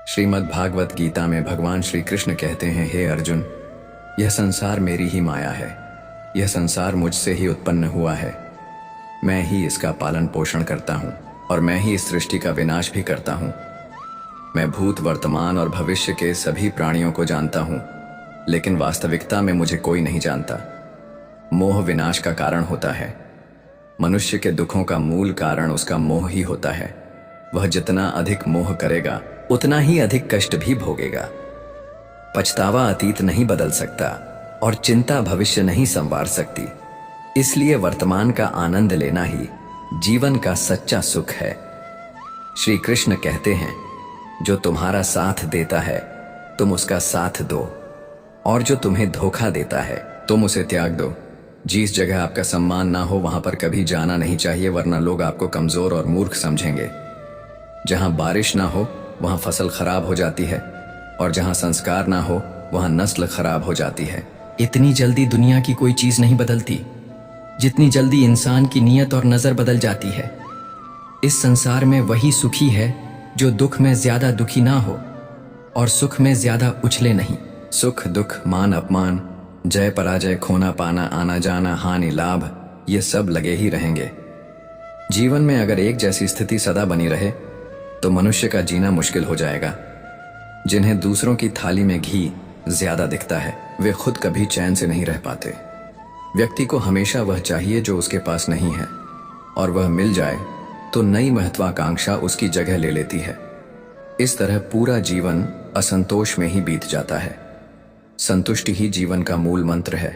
श्रीमद् भागवत गीता में भगवान श्री कृष्ण कहते हैं, हे अर्जुन, यह संसार मेरी ही माया है। यह संसार मुझसे ही उत्पन्न हुआ है। मैं ही इसका पालन पोषण करता हूँ और मैं ही इस सृष्टि का विनाश भी करता हूँ। मैं भूत, वर्तमान और भविष्य के सभी प्राणियों को जानता हूँ, लेकिन वास्तविकता में मुझे कोई नहीं जानता। मोह विनाश का कारण होता है। मनुष्य के दुखों का मूल कारण उसका मोह ही होता है। वह जितना अधिक मोह करेगा उतना ही अधिक कष्ट भी भोगेगा। पछतावा अतीत नहीं बदल सकता और चिंता भविष्य नहीं संवार सकती। इसलिए वर्तमान का आनंद लेना ही जीवन का सच्चा सुख है। श्री कृष्ण कहते हैं, जो तुम्हारा साथ देता है तुम उसका साथ दो, और जो तुम्हें धोखा देता है तुम उसे त्याग दो। जिस जगह आपका सम्मान ना हो वहां पर कभी जाना नहीं चाहिए, वरना लोग आपको कमजोर और मूर्ख समझेंगे। जहां बारिश ना हो वहां फसल खराब हो जाती है, और जहां संस्कार ना हो वहां नस्ल खराब हो जाती है। इतनी जल्दी दुनिया की कोई चीज नहीं बदलती जितनी जल्दी इंसान की नीयत और नजर बदल जाती है। इस संसार में वही सुखी है जो दुख में ज्यादा दुखी ना हो और सुख में ज्यादा उछले नहीं। सुख दुख, मान अपमान, जय पराजय, खोना पाना, आना जाना, हानि लाभ, ये सब लगे ही रहेंगे। जीवन में अगर एक जैसी स्थिति सदा बनी रहे तो मनुष्य का जीना मुश्किल हो जाएगा। जिन्हें दूसरों की थाली में घी ज्यादा दिखता है वे खुद कभी चैन से नहीं रह पाते। व्यक्ति को हमेशा वह चाहिए जो उसके पास नहीं है, और वह मिल जाए तो नई महत्वाकांक्षा उसकी जगह ले लेती है। इस तरह पूरा जीवन असंतोष में ही बीत जाता है। संतुष्टि ही जीवन का मूल मंत्र है।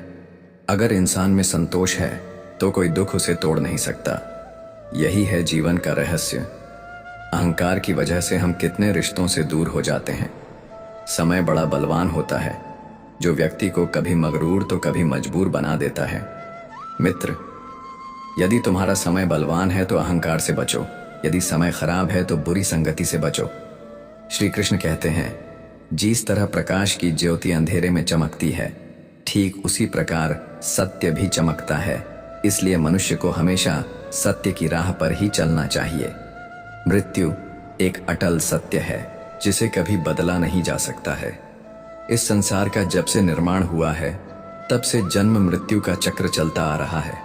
अगर इंसान में संतोष है तो कोई दुख उसे तोड़ नहीं सकता। यही है जीवन का रहस्य। अहंकार की वजह से हम कितने रिश्तों से दूर हो जाते हैं। समय बड़ा बलवान होता है, जो व्यक्ति को कभी मगरूर तो कभी मजबूर बना देता है। मित्र, यदि तुम्हारा समय बलवान है तो अहंकार से बचो, यदि समय खराब है तो बुरी संगति से बचो। श्री कृष्ण कहते हैं, जिस तरह प्रकाश की ज्योति अंधेरे में चमकती है, ठीक उसी प्रकार सत्य भी चमकता है। इसलिए मनुष्य को हमेशा सत्य की राह पर ही चलना चाहिए। मृत्यु एक अटल सत्य है जिसे कभी बदला नहीं जा सकता है। इस संसार का जब से निर्माण हुआ है तब से जन्म मृत्यु का चक्र चलता आ रहा है।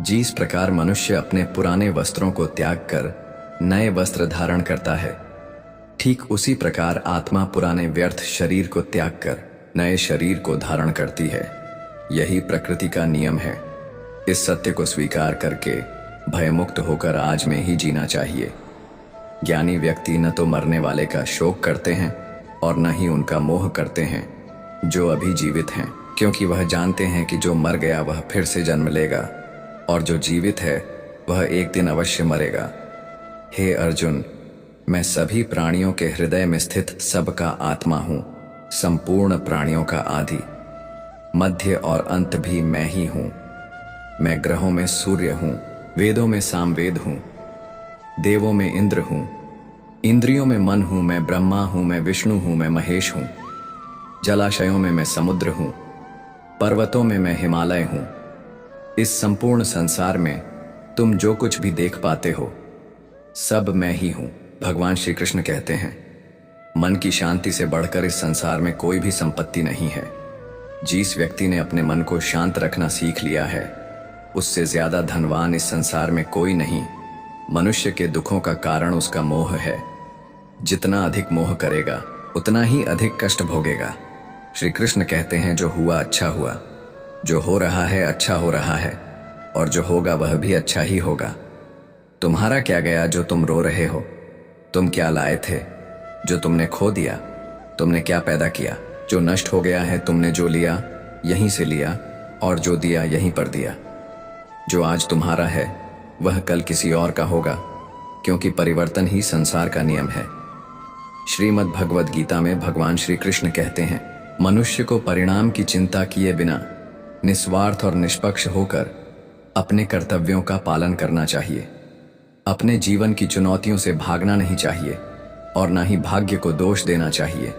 जिस प्रकार मनुष्य अपने पुराने वस्त्रों को त्याग कर नए वस्त्र धारण करता है, ठीक उसी प्रकार आत्मा पुराने व्यर्थ शरीर को त्याग कर नए शरीर को धारण करती है। यही प्रकृति का नियम है। इस सत्य को स्वीकार करके भयमुक्त होकर आज में ही जीना चाहिए। ज्ञानी व्यक्ति न तो मरने वाले का शोक करते हैं और न ही उनका मोह करते हैं जो अभी जीवित हैं, क्योंकि वह जानते हैं कि जो मर गया वह फिर से जन्म लेगा और जो जीवित है वह एक दिन अवश्य मरेगा। हे अर्जुन, मैं सभी प्राणियों के हृदय में स्थित सबका आत्मा हूँ, संपूर्ण प्राणियों का आदि, मध्य और अंत भी मैं ही हूँ। मैं ग्रहों में सूर्य हूँ, वेदों में सामवेद हूँ, देवों में इंद्र हूँ, इंद्रियों में मन हूँ, मैं ब्रह्मा हूँ, मैं विष्णु हूँ, मैं महेश हूँ। जलाशयों में मैं समुद्र हूँ, पर्वतों में मैं हिमालय हूँ। इस संपूर्ण संसार में तुम जो कुछ भी देख पाते हो सब मैं ही हूँ। भगवान श्री कृष्ण कहते हैं, मन की शांति से बढ़कर इस संसार में कोई भी संपत्ति नहीं है। जिस व्यक्ति ने अपने मन को शांत रखना सीख लिया है उससे ज्यादा धनवान इस संसार में कोई नहीं। मनुष्य के दुखों का कारण उसका मोह है। जितना अधिक मोह करेगा उतना ही अधिक कष्ट भोगेगा। श्री कृष्ण कहते हैं, जो हुआ अच्छा हुआ, जो हो रहा है अच्छा हो रहा है, और जो होगा वह भी अच्छा ही होगा। तुम्हारा क्या गया जो तुम रो रहे हो? तुम क्या लाए थे जो तुमने खो दिया? तुमने क्या पैदा किया जो नष्ट हो गया है? तुमने जो लिया यहीं से लिया, और जो दिया यहीं पर दिया। जो आज तुम्हारा है वह कल किसी और का होगा, क्योंकि परिवर्तन ही संसार का नियम है। श्रीमद् भगवद गीता में भगवान श्री कृष्ण कहते हैं, मनुष्य को परिणाम की चिंता किए बिना निस्वार्थ और निष्पक्ष होकर अपने कर्तव्यों का पालन करना चाहिए। अपने जीवन की चुनौतियों से भागना नहीं चाहिए और न ही भाग्य को दोष देना चाहिए।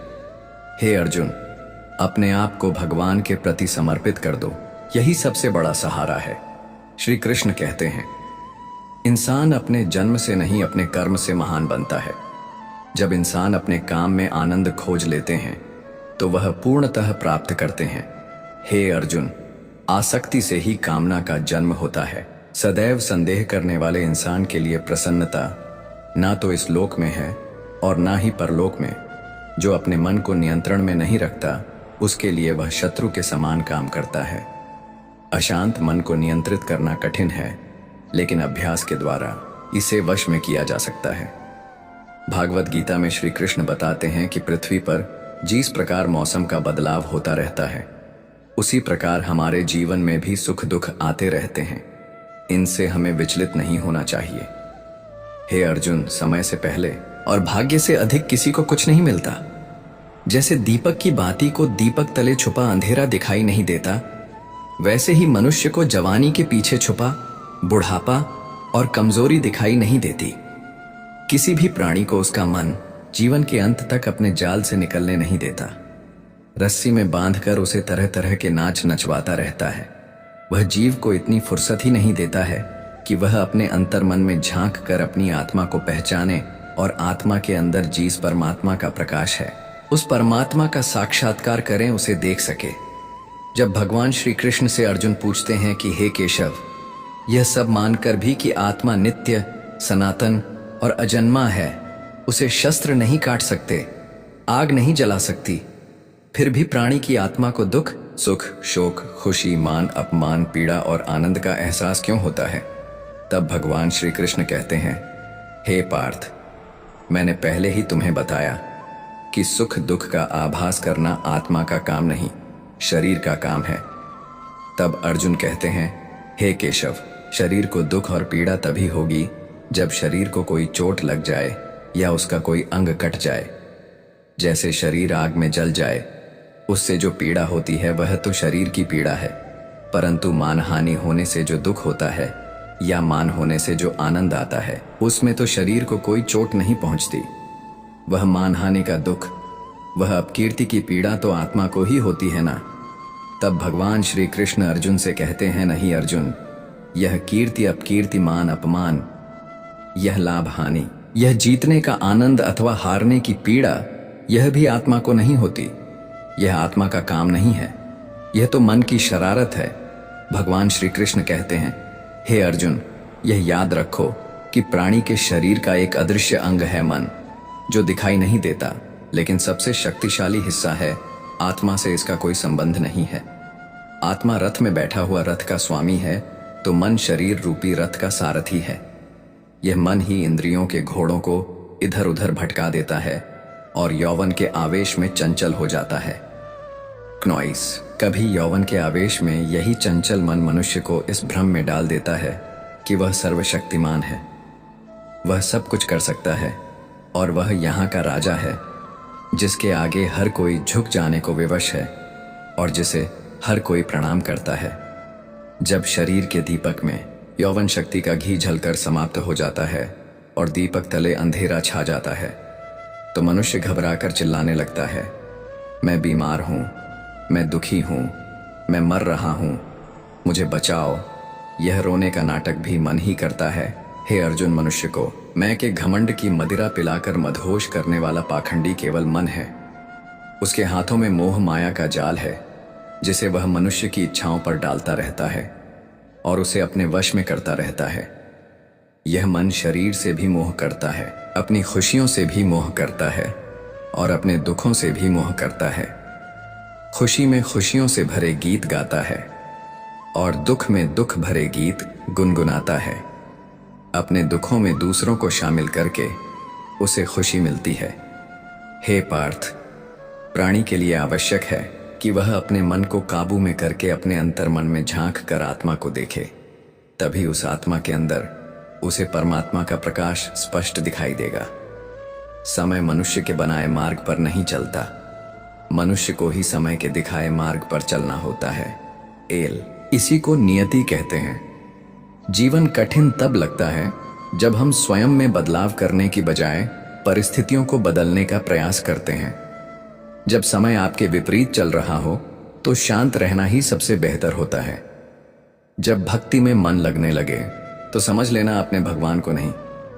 हे अर्जुन, अपने आप को भगवान के प्रति समर्पित कर दो, यही सबसे बड़ा सहारा है। श्री कृष्ण कहते हैं, इंसान अपने जन्म से नहीं अपने कर्म से महान बनता है। जब इंसान अपने काम में आनंद खोज लेते हैं तो वह पूर्णतः प्राप्त करते हैं। हे अर्जुन, आसक्ति से ही कामना का जन्म होता है। सदैव संदेह करने वाले इंसान के लिए प्रसन्नता ना तो इस लोक में है और ना ही परलोक में। जो अपने मन को नियंत्रण में नहीं रखता, उसके लिए वह शत्रु के समान काम करता है। अशांत मन को नियंत्रित करना कठिन है, लेकिन अभ्यास के द्वारा इसे वश में किया जा सकता है। भागवत गीता में श्री कृष्ण बताते हैं कि पृथ्वी पर जिस प्रकार मौसम का बदलाव होता रहता है, उसी प्रकार हमारे जीवन में भी सुख दुख आते रहते हैं। इनसे हमें विचलित नहीं होना चाहिए। हे अर्जुन, समय से पहले और भाग्य से अधिक किसी को कुछ नहीं मिलता। जैसे दीपक की बाती को दीपक तले छुपा अंधेरा दिखाई नहीं देता, वैसे ही मनुष्य को जवानी के पीछे छुपा बुढ़ापा और कमजोरी दिखाई नहीं देती। किसी भी प्राणी को उसका मन जीवन के अंत तक अपने जाल से निकलने नहीं देता। रस्सी में बांधकर उसे तरह तरह के नाच नचवाता रहता है। वह जीव को इतनी फुर्सत ही नहीं देता है कि वह अपने अंतर मन में झांक कर अपनी आत्मा को पहचाने और आत्मा के अंदर जिस परमात्मा का प्रकाश है, उस परमात्मा का साक्षात्कार करें, उसे देख सके। जब भगवान श्री कृष्ण से अर्जुन पूछते हैं कि हे केशव, यह सब मानकर भी कि आत्मा नित्य, सनातन और अजन्मा है, उसे शस्त्र नहीं काट सकते, आग नहीं जला सकती, फिर भी प्राणी की आत्मा को दुख, सुख, शोक, खुशी, मान, अपमान, पीड़ा और आनंद का एहसास क्यों होता है? तब भगवान श्री कृष्ण कहते हैं, हे पार्थ, मैंने पहले ही तुम्हें बताया कि सुख दुख का आभास करना आत्मा का काम नहीं, शरीर का काम है। तब अर्जुन कहते हैं, हे केशव, शरीर को दुख और पीड़ा तभी होगी जब शरीर को कोई चोट लग जाए या उसका कोई अंग कट जाए। जैसे शरीर आग में जल जाए, उससे जो पीड़ा होती है वह तो शरीर की पीड़ा है, परंतु मानहानि होने से जो दुख होता है या मान होने से जो आनंद आता है, उसमें तो शरीर को कोई चोट नहीं पहुंचती। वह मानहानि का दुख, वह अपकीर्ति की पीड़ा तो आत्मा को ही होती है ना। तब भगवान श्री कृष्ण अर्जुन से कहते हैं, नहीं अर्जुन, यह कीर्ति अपकीर्ति, मान अपमान, यह लाभ हानि, यह जीतने का आनंद अथवा हारने की पीड़ा, यह भी आत्मा को नहीं होती। यह आत्मा का काम नहीं है, यह तो मन की शरारत है। भगवान श्री कृष्ण कहते हैं, हे अर्जुन, यह याद रखो कि प्राणी के शरीर का एक अदृश्य अंग है मन, जो दिखाई नहीं देता, लेकिन सबसे शक्तिशाली हिस्सा है। आत्मा से इसका कोई संबंध नहीं है। आत्मा रथ में बैठा हुआ रथ का स्वामी है, तो मन शरीर रूपी रथ का सारथी है। यह मन ही इंद्रियों के घोड़ों को इधर उधर भटका देता है और यौवन के आवेश में चंचल हो जाता है। क्नॉइस, कभी यौवन के आवेश में यही चंचल मन मनुष्य को इस भ्रम में डाल देता है कि वह सर्वशक्तिमान है, वह सब कुछ कर सकता है और वह यहाँ का राजा है, जिसके आगे हर कोई झुक जाने को विवश है और जिसे हर कोई प्रणाम करता है। जब शरीर के दीपक में यौवन शक्ति का घी झलकर समाप्त हो जाता है और दीपक तले अंधेरा छा जाता है, तो मनुष्य घबराकर चिल्लाने लगता है, मैं बीमार हूं, मैं दुखी हूं, मैं मर रहा हूं, मुझे बचाओ। यह रोने का नाटक भी मन ही करता है। हे अर्जुन, मनुष्य को मैं के घमंड की मदिरा पिलाकर मदहोश करने वाला पाखंडी केवल मन है। उसके हाथों में मोह माया का जाल है, जिसे वह मनुष्य की इच्छाओं पर डालता रहता है और उसे अपने वश में करता रहता है। यह मन शरीर से भी मोह करता है, अपनी खुशियों से भी मोह करता है और अपने दुखों से भी मोह करता है। खुशी में खुशियों से भरे गीत गाता है और दुख में दुख भरे गीत गुनगुनाता है। अपने दुखों में दूसरों को शामिल करके उसे खुशी मिलती है। हे पार्थ, प्राणी के लिए आवश्यक है कि वह अपने मन को काबू में करके अपने अंतर मन में झांक कर आत्मा को देखे। तभी उस आत्मा के अंदर उसे परमात्मा का प्रकाश स्पष्ट दिखाई देगा। समय मनुष्य के बनाए मार्ग पर नहीं चलता, मनुष्य को ही समय के दिखाए मार्ग पर चलना होता है। इसी को नियति कहते हैं। जीवन कठिन तब लगता है जब हम स्वयं में बदलाव करने की बजाय परिस्थितियों को बदलने का प्रयास करते हैं। जब समय आपके विपरीत चल रहा हो तो शांत रहना ही सबसे बेहतर होता है। जब भक्ति में मन लगने लगे तो समझ लेना आपने भगवान को नहीं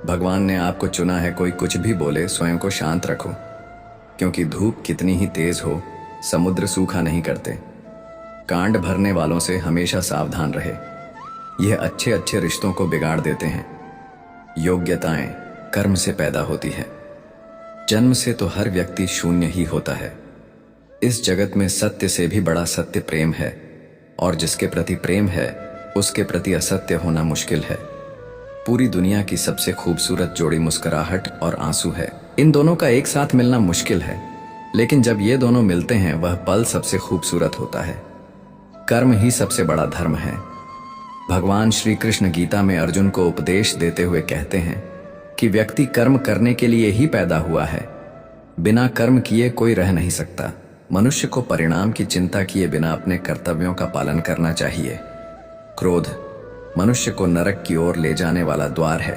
भगवान ने आपको चुना है, कोई कुछ भी बोले स्वयं को शांत रखो, क्योंकि धूप कितनी ही तेज हो समुद्र सूखा नहीं करते। कांड भरने वालों से हमेशा सावधान रहे, यह अच्छे अच्छे रिश्तों को बिगाड़ देते हैं। योग्यताएं कर्म से पैदा होती है, जन्म से तो हर व्यक्ति शून्य ही होता है। इस जगत में सत्य से भी बड़ा सत्य प्रेम है, और जिसके प्रति प्रेम है उसके प्रति असत्य होना मुश्किल है। पूरी दुनिया की सबसे खूबसूरत जोड़ी मुस्कुराहट और आंसू है। इन दोनों का एक साथ मिलना मुश्किल है, लेकिन जब ये दोनों मिलते हैं वह पल सबसे खूबसूरत होता है। कर्म ही सबसे बड़ा धर्म है। भगवान श्री कृष्ण गीता में अर्जुन को उपदेश देते हुए कहते हैं कि व्यक्ति कर्म करने के लिए ही पैदा हुआ है, बिना कर्म किए कोई रह नहीं सकता। मनुष्य को परिणाम की चिंता किए बिना अपने कर्तव्यों का पालन करना चाहिए। क्रोध मनुष्य को नरक की ओर ले जाने वाला द्वार है।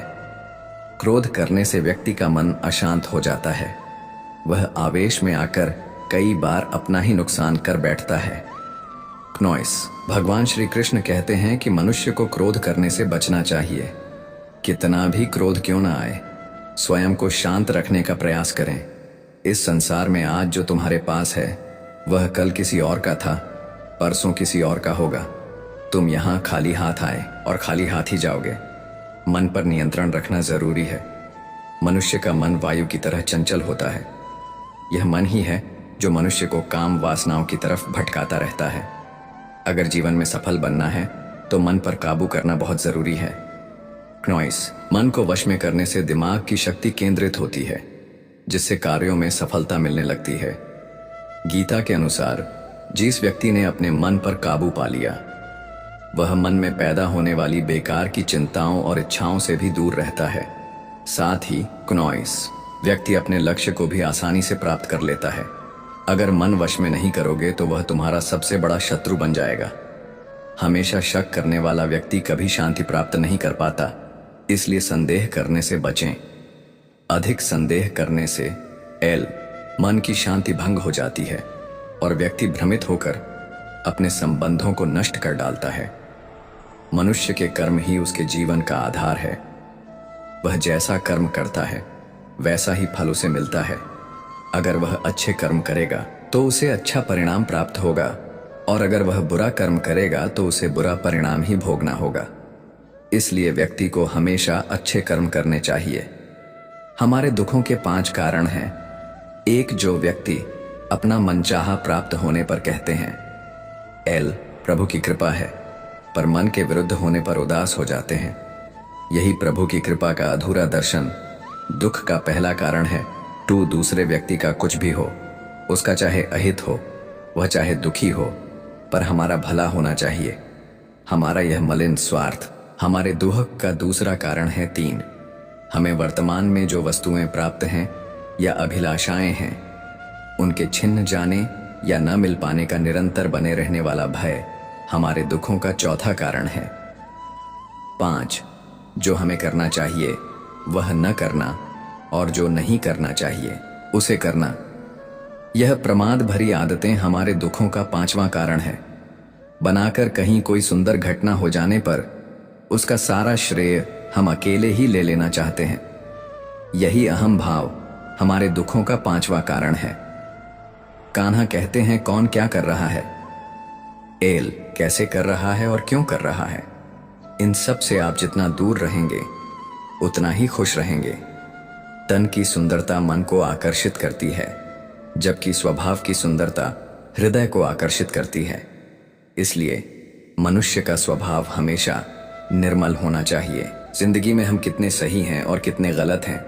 क्रोध करने से व्यक्ति का मन अशांत हो जाता है, वह आवेश में आकर कई बार अपना ही नुकसान कर बैठता है। क्नोइस भगवान श्री कृष्ण कहते हैं कि मनुष्य को क्रोध करने से बचना चाहिए। कितना भी क्रोध क्यों ना आए, स्वयं को शांत रखने का प्रयास करें। इस संसार में आज जो तुम्हारे पास है वह कल किसी और का था, परसों किसी और का होगा। तुम यहाँ खाली हाथ आए और खाली हाथ ही जाओगे। मन पर नियंत्रण रखना जरूरी है। मनुष्य का मन वायु की तरह चंचल होता है। यह मन ही है जो मनुष्य को काम वासनाओं की तरफ भटकाता रहता है। अगर जीवन में सफल बनना है तो मन पर काबू करना बहुत जरूरी है। क्नोइस मन को वश में करने से दिमाग की शक्ति केंद्रित होती है, जिससे कार्यों में सफलता मिलने लगती है। गीता के अनुसार जिस व्यक्ति ने अपने मन पर काबू पा लिया वह मन में पैदा होने वाली बेकार की चिंताओं और इच्छाओं से भी दूर रहता है। साथ ही क्नोइस व्यक्ति अपने लक्ष्य को भी आसानी से प्राप्त कर लेता है। अगर मन वश में नहीं करोगे तो वह तुम्हारा सबसे बड़ा शत्रु बन जाएगा। हमेशा शक करने वाला व्यक्ति कभी शांति प्राप्त नहीं कर पाता, इसलिए संदेह करने से बचें। अधिक संदेह करने से मन की शांति भंग हो जाती है और व्यक्ति भ्रमित होकर अपने संबंधों को नष्ट कर डालता है। मनुष्य के कर्म ही उसके जीवन का आधार है। वह जैसा कर्म करता है वैसा ही फल उसे मिलता है। अगर वह अच्छे कर्म करेगा तो उसे अच्छा परिणाम प्राप्त होगा, और अगर वह बुरा कर्म करेगा तो उसे बुरा परिणाम ही भोगना होगा। इसलिए व्यक्ति को हमेशा अच्छे कर्म करने चाहिए। हमारे दुखों के 5 कारण हैं। 1 जो व्यक्ति अपना मनचाहा प्राप्त होने पर कहते हैं प्रभु की कृपा है, पर मन के विरुद्ध होने पर उदास हो जाते हैं। यही प्रभु की कृपा का अधूरा दर्शन दुख का पहला कारण है। 2 दूसरे व्यक्ति का कुछ भी हो, उसका चाहे अहित हो, वह चाहे दुखी हो, पर हमारा भला होना चाहिए। हमारा यह मलिन स्वार्थ हमारे दुख का दूसरा कारण है। 3 हमें वर्तमान में जो वस्तुएं प्राप्त हैं या अभिलाषाएं हैं उनके छिन्न जाने या न मिल पाने का निरंतर बने रहने वाला भय हमारे दुखों का चौथा कारण है। 5 जो हमें करना चाहिए वह न करना, और जो नहीं करना चाहिए उसे करना। यह प्रमाद भरी आदतें हमारे दुखों का 5वां कारण है। बनाकर कहीं कोई सुंदर घटना हो जाने पर उसका सारा श्रेय हम अकेले ही ले लेना चाहते हैं। यही अहम भाव हमारे दुखों का 5वां कारण है। कान्हा कहते हैं कौन क्या कर रहा है, कैसे कर रहा है और क्यों कर रहा है। इन सब से आप जितना दूर रहेंगे उतना ही खुश रहेंगे। तन की सुंदरता मन को आकर्षित करती है, जबकि स्वभाव की सुंदरता हृदय को आकर्षित करती है। इसलिए मनुष्य का स्वभाव हमेशा निर्मल होना चाहिए। जिंदगी में हम कितने सही हैं और कितने गलत हैं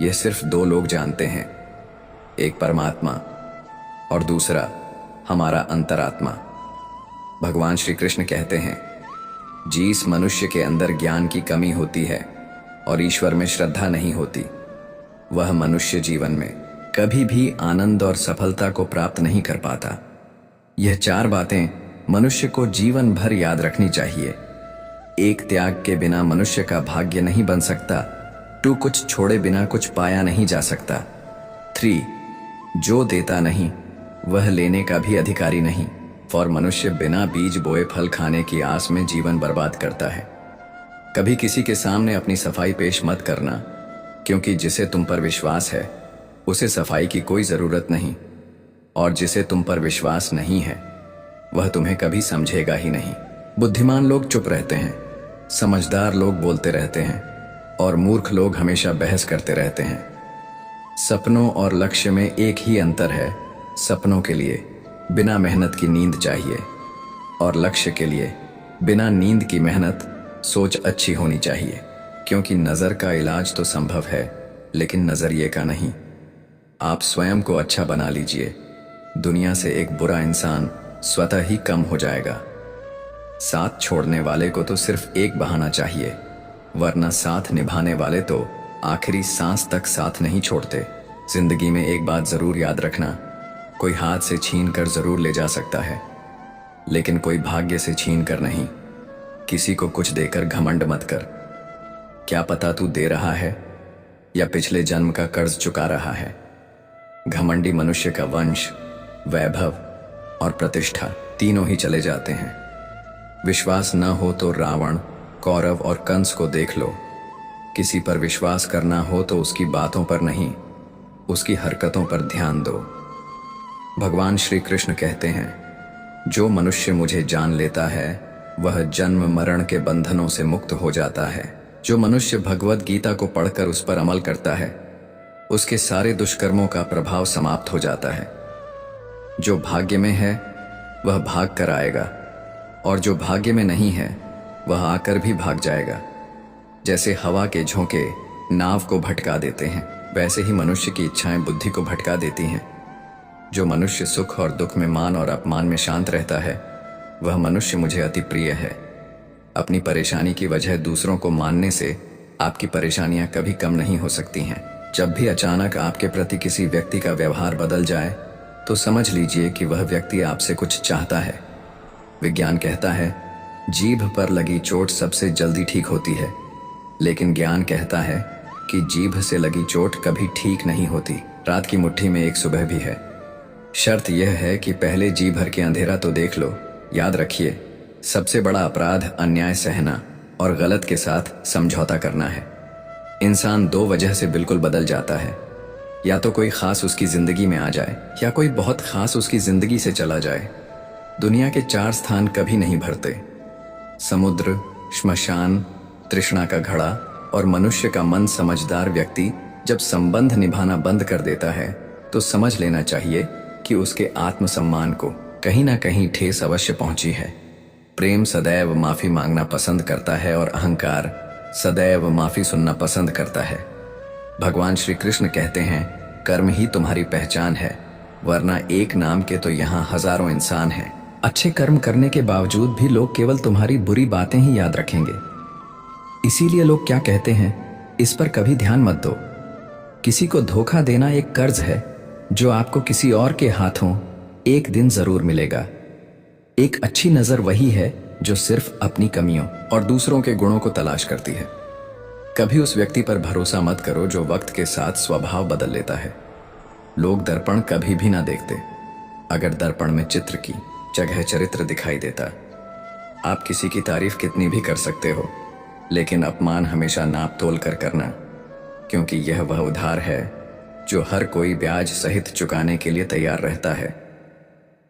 यह सिर्फ 2 लोग जानते हैं, एक परमात्मा और दूसरा हमारा अंतरात्मा। भगवान श्री कृष्ण कहते हैं जिस मनुष्य के अंदर ज्ञान की कमी होती है और ईश्वर में श्रद्धा नहीं होती वह मनुष्य जीवन में कभी भी आनंद और सफलता को प्राप्त नहीं कर पाता। यह 4 बातें मनुष्य को जीवन भर याद रखनी चाहिए। 1 त्याग के बिना मनुष्य का भाग्य नहीं बन सकता। 2 कुछ छोड़े बिना कुछ पाया नहीं जा सकता। 3 जो देता नहीं वह लेने का भी अधिकारी नहीं, और मनुष्य बिना बीज बोए फल खाने की आस में जीवन बर्बाद करता है। कभी किसी के सामने अपनी सफाई पेश मत करना, क्योंकि जिसे तुम पर विश्वास है उसे सफाई की कोई जरूरत नहीं, और जिसे तुम पर विश्वास नहीं है वह तुम्हें कभी समझेगा ही नहीं। बुद्धिमान लोग चुप रहते हैं, समझदार लोग बोलते रहते हैं, और मूर्ख लोग हमेशा बहस करते रहते हैं। सपनों और लक्ष्य में एक ही अंतर है, सपनों के लिए बिना मेहनत की नींद चाहिए, और लक्ष्य के लिए बिना नींद की मेहनत, सोच अच्छी होनी चाहिए। क्योंकि नज़र का इलाज तो संभव है, लेकिन नज़रिए का नहीं। आप स्वयं को अच्छा बना लीजिए, दुनिया से एक बुरा इंसान स्वतः ही कम हो जाएगा। साथ छोड़ने वाले को तो सिर्फ एक बहाना चाहिए, वरना साथ निभाने वाले तो आखिरी सांस तक साथ नहीं छोड़ते। जिंदगी में एक बात जरूर याद रखना, कोई हाथ से छीन कर जरूर ले जा सकता है, लेकिन कोई भाग्य से छीन कर नहीं। किसी को कुछ देकर घमंड मत कर, क्या पता तू दे रहा है या पिछले जन्म का कर्ज चुका रहा है। घमंडी मनुष्य का वंश, वैभव और प्रतिष्ठा तीनों ही चले जाते हैं। विश्वास न हो तो रावण, कौरव और कंस को देख लो। किसी पर विश्वास करना हो तो उसकी बातों पर नहीं, उसकी हरकतों पर ध्यान दो। भगवान श्री कृष्ण कहते हैं, जो मनुष्य मुझे जान लेता है वह जन्म मरण के बंधनों से मुक्त हो जाता है। जो मनुष्य भगवत गीता को पढ़कर उस पर अमल करता है उसके सारे दुष्कर्मों का प्रभाव समाप्त हो जाता है। जो भाग्य में है वह भाग कर आएगा, और जो भाग्य में नहीं है वह आकर भी भाग जाएगा। जैसे हवा के झोंके नाव को भटका देते हैं, वैसे ही मनुष्य की इच्छाएं बुद्धि को भटका देती हैं। जो मनुष्य सुख और दुख में, मान और अपमान में शांत रहता है वह मनुष्य मुझे अति प्रिय है। अपनी परेशानी की वजह दूसरों को मानने से आपकी परेशानियां कभी कम नहीं हो सकती हैं। जब भी अचानक आपके प्रति किसी व्यक्ति का व्यवहार बदल जाए तो समझ लीजिए कि वह व्यक्ति आपसे कुछ चाहता है। विज्ञान कहता है, जीभ पर लगी चोट सबसे जल्दी ठीक होती है, लेकिन ज्ञान कहता है कि जीभ से लगी चोट कभी ठीक नहीं होती। रात की मुट्ठी में एक सुबह भी है। शर्त यह है कि पहले जी भर के अंधेरा तो देख लो। याद रखिए, सबसे बड़ा अपराध अन्याय सहना और गलत के साथ समझौता करना है। इंसान दो वजह से बिल्कुल बदल जाता है, या तो कोई खास उसकी जिंदगी में आ जाए या कोई बहुत खास उसकी जिंदगी से चला जाए। दुनिया के चार स्थान कभी नहीं भरते, समुद्र, श्मशान, तृष्णा का घड़ा और मनुष्य का मन। समझदार व्यक्ति जब संबंध निभाना बंद कर देता है तो समझ लेना चाहिए कि उसके आत्मसम्मान को कहीं ना कहीं ठेस अवश्य पहुंची है। प्रेम सदैव माफी मांगना पसंद करता है और अहंकार सदैव माफी सुनना पसंद करता है। भगवान श्री कृष्ण कहते हैं, कर्म ही तुम्हारी पहचान है, वरना एक नाम के तो यहाँ हजारों इंसान हैं। अच्छे कर्म करने के बावजूद भी लोग केवल तुम्हारी बुरी बातें ही याद रखेंगे। इसीलिए लोग क्या कहते हैं, इस पर कभी ध्यान मत दो। किसी को धोखा देना एक कर्ज है जो आपको किसी और के हाथों एक दिन जरूर मिलेगा। एक अच्छी नजर वही है जो सिर्फ अपनी कमियों और दूसरों के गुणों को तलाश करती है। कभी उस व्यक्ति पर भरोसा मत करो जो वक्त के साथ स्वभाव बदल लेता है। लोग दर्पण कभी भी ना देखते, अगर दर्पण में चित्र की जगह चरित्र दिखाई देता। आप किसी की तारीफ कितनी भी कर सकते हो, लेकिन अपमान हमेशा नाप तोल कर करना, क्योंकि यह वह उधार है जो हर कोई ब्याज सहित चुकाने के लिए तैयार रहता है।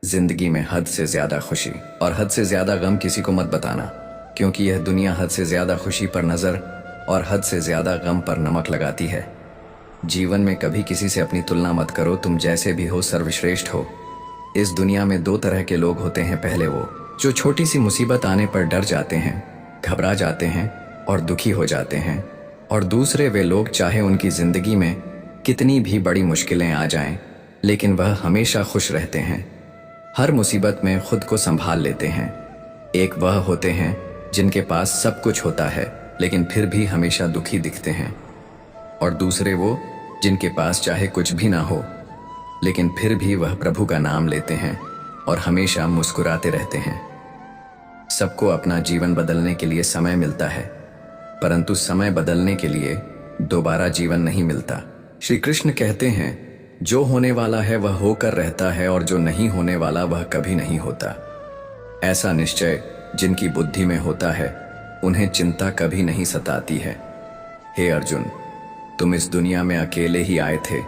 जिंदगी में हद से ज्यादा खुशी और हद से ज्यादा गम किसी को मत बताना, क्योंकि यह दुनिया हद से ज्यादा खुशी पर नजर और हद से ज्यादा गम पर नमक लगाती है। जीवन में कभी किसी से अपनी तुलना मत करो, तुम जैसे भी हो सर्वश्रेष्ठ हो। इस दुनिया में दो तरह के लोग होते हैं, पहले वो जो छोटी सी मुसीबत आने पर डर जाते हैं, घबरा जाते हैं और दुखी हो जाते हैं, और दूसरे वे लोग चाहे उनकी जिंदगी में कितनी भी बड़ी मुश्किलें आ जाएं, लेकिन वह हमेशा खुश रहते हैं, हर मुसीबत में खुद को संभाल लेते हैं। एक वह होते हैं जिनके पास सब कुछ होता है लेकिन फिर भी हमेशा दुखी दिखते हैं, और दूसरे वो जिनके पास चाहे कुछ भी ना हो लेकिन फिर भी वह प्रभु का नाम लेते हैं और हमेशा मुस्कुराते रहते हैं। सबको अपना जीवन बदलने के लिए समय मिलता है, परंतु समय बदलने के लिए दोबारा जीवन नहीं मिलता। श्री कृष्ण कहते हैं, जो होने वाला है वह होकर रहता है और जो नहीं होने वाला वह कभी नहीं होता। ऐसा निश्चय जिनकी बुद्धि में होता है उन्हें चिंता कभी नहीं सताती है। हे अर्जुन, तुम इस दुनिया में अकेले ही आए थे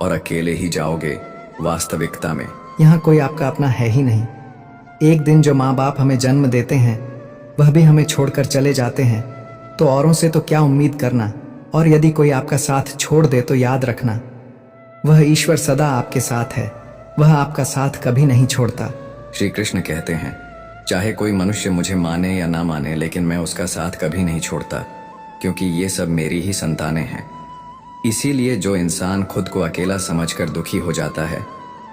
और अकेले ही जाओगे वास्तविकता में। यहाँ कोई आपका अपना है ही नहीं। एक दिन जो माँ बाप हमें जन्म देते हैं वह भी हमें छोड़कर चले जाते हैं, तो औरों से तो क्या उम्मीद करना। और यदि कोई आपका साथ छोड़ दे तो याद रखना, वह ईश्वर सदा आपके साथ है, वह आपका साथ कभी नहीं छोड़ता। श्री कृष्ण कहते हैं, चाहे कोई मनुष्य मुझे माने या ना माने, लेकिन मैं उसका साथ कभी नहीं छोड़ता, क्योंकि ये सब मेरी ही संतानें हैं। इसीलिए जो इंसान खुद को अकेला समझकर दुखी हो जाता है,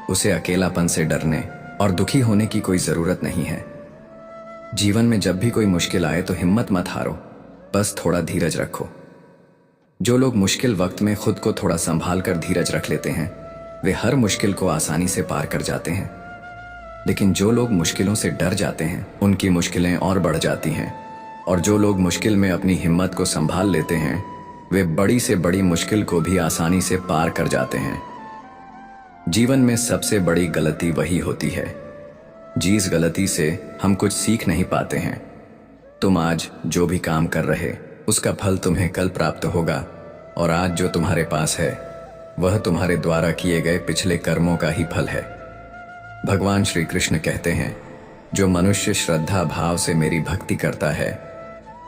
उसे अकेलापन से डरने और दुखी होने की कोई जरूरत नहीं है। जीवन में जब भी कोई मुश्किल आए तो हिम्मत मत हारो, बस थोड़ा धीरज रखो। जो लोग मुश्किल वक्त में खुद को थोड़ा संभाल कर धीरज रख लेते हैं, वे हर मुश्किल को आसानी से पार कर जाते हैं। लेकिन जो लोग मुश्किलों से डर जाते हैं, उनकी मुश्किलें और बढ़ जाती हैं। और जो लोग मुश्किल में अपनी हिम्मत को संभाल लेते हैं, वे बड़ी से बड़ी मुश्किल को भी आसानी से पार कर जाते हैं। जीवन में सबसे बड़ी गलती वही होती है जिस गलती से हम कुछ सीख नहीं पाते हैं। तुम आज जो भी काम कर रहे, उसका फल तुम्हें कल प्राप्त होगा, और आज जो तुम्हारे पास है वह तुम्हारे द्वारा किए गए पिछले कर्मों का ही फल है। भगवान श्री कृष्ण कहते हैं, जो मनुष्य श्रद्धा भाव से मेरी भक्ति करता है,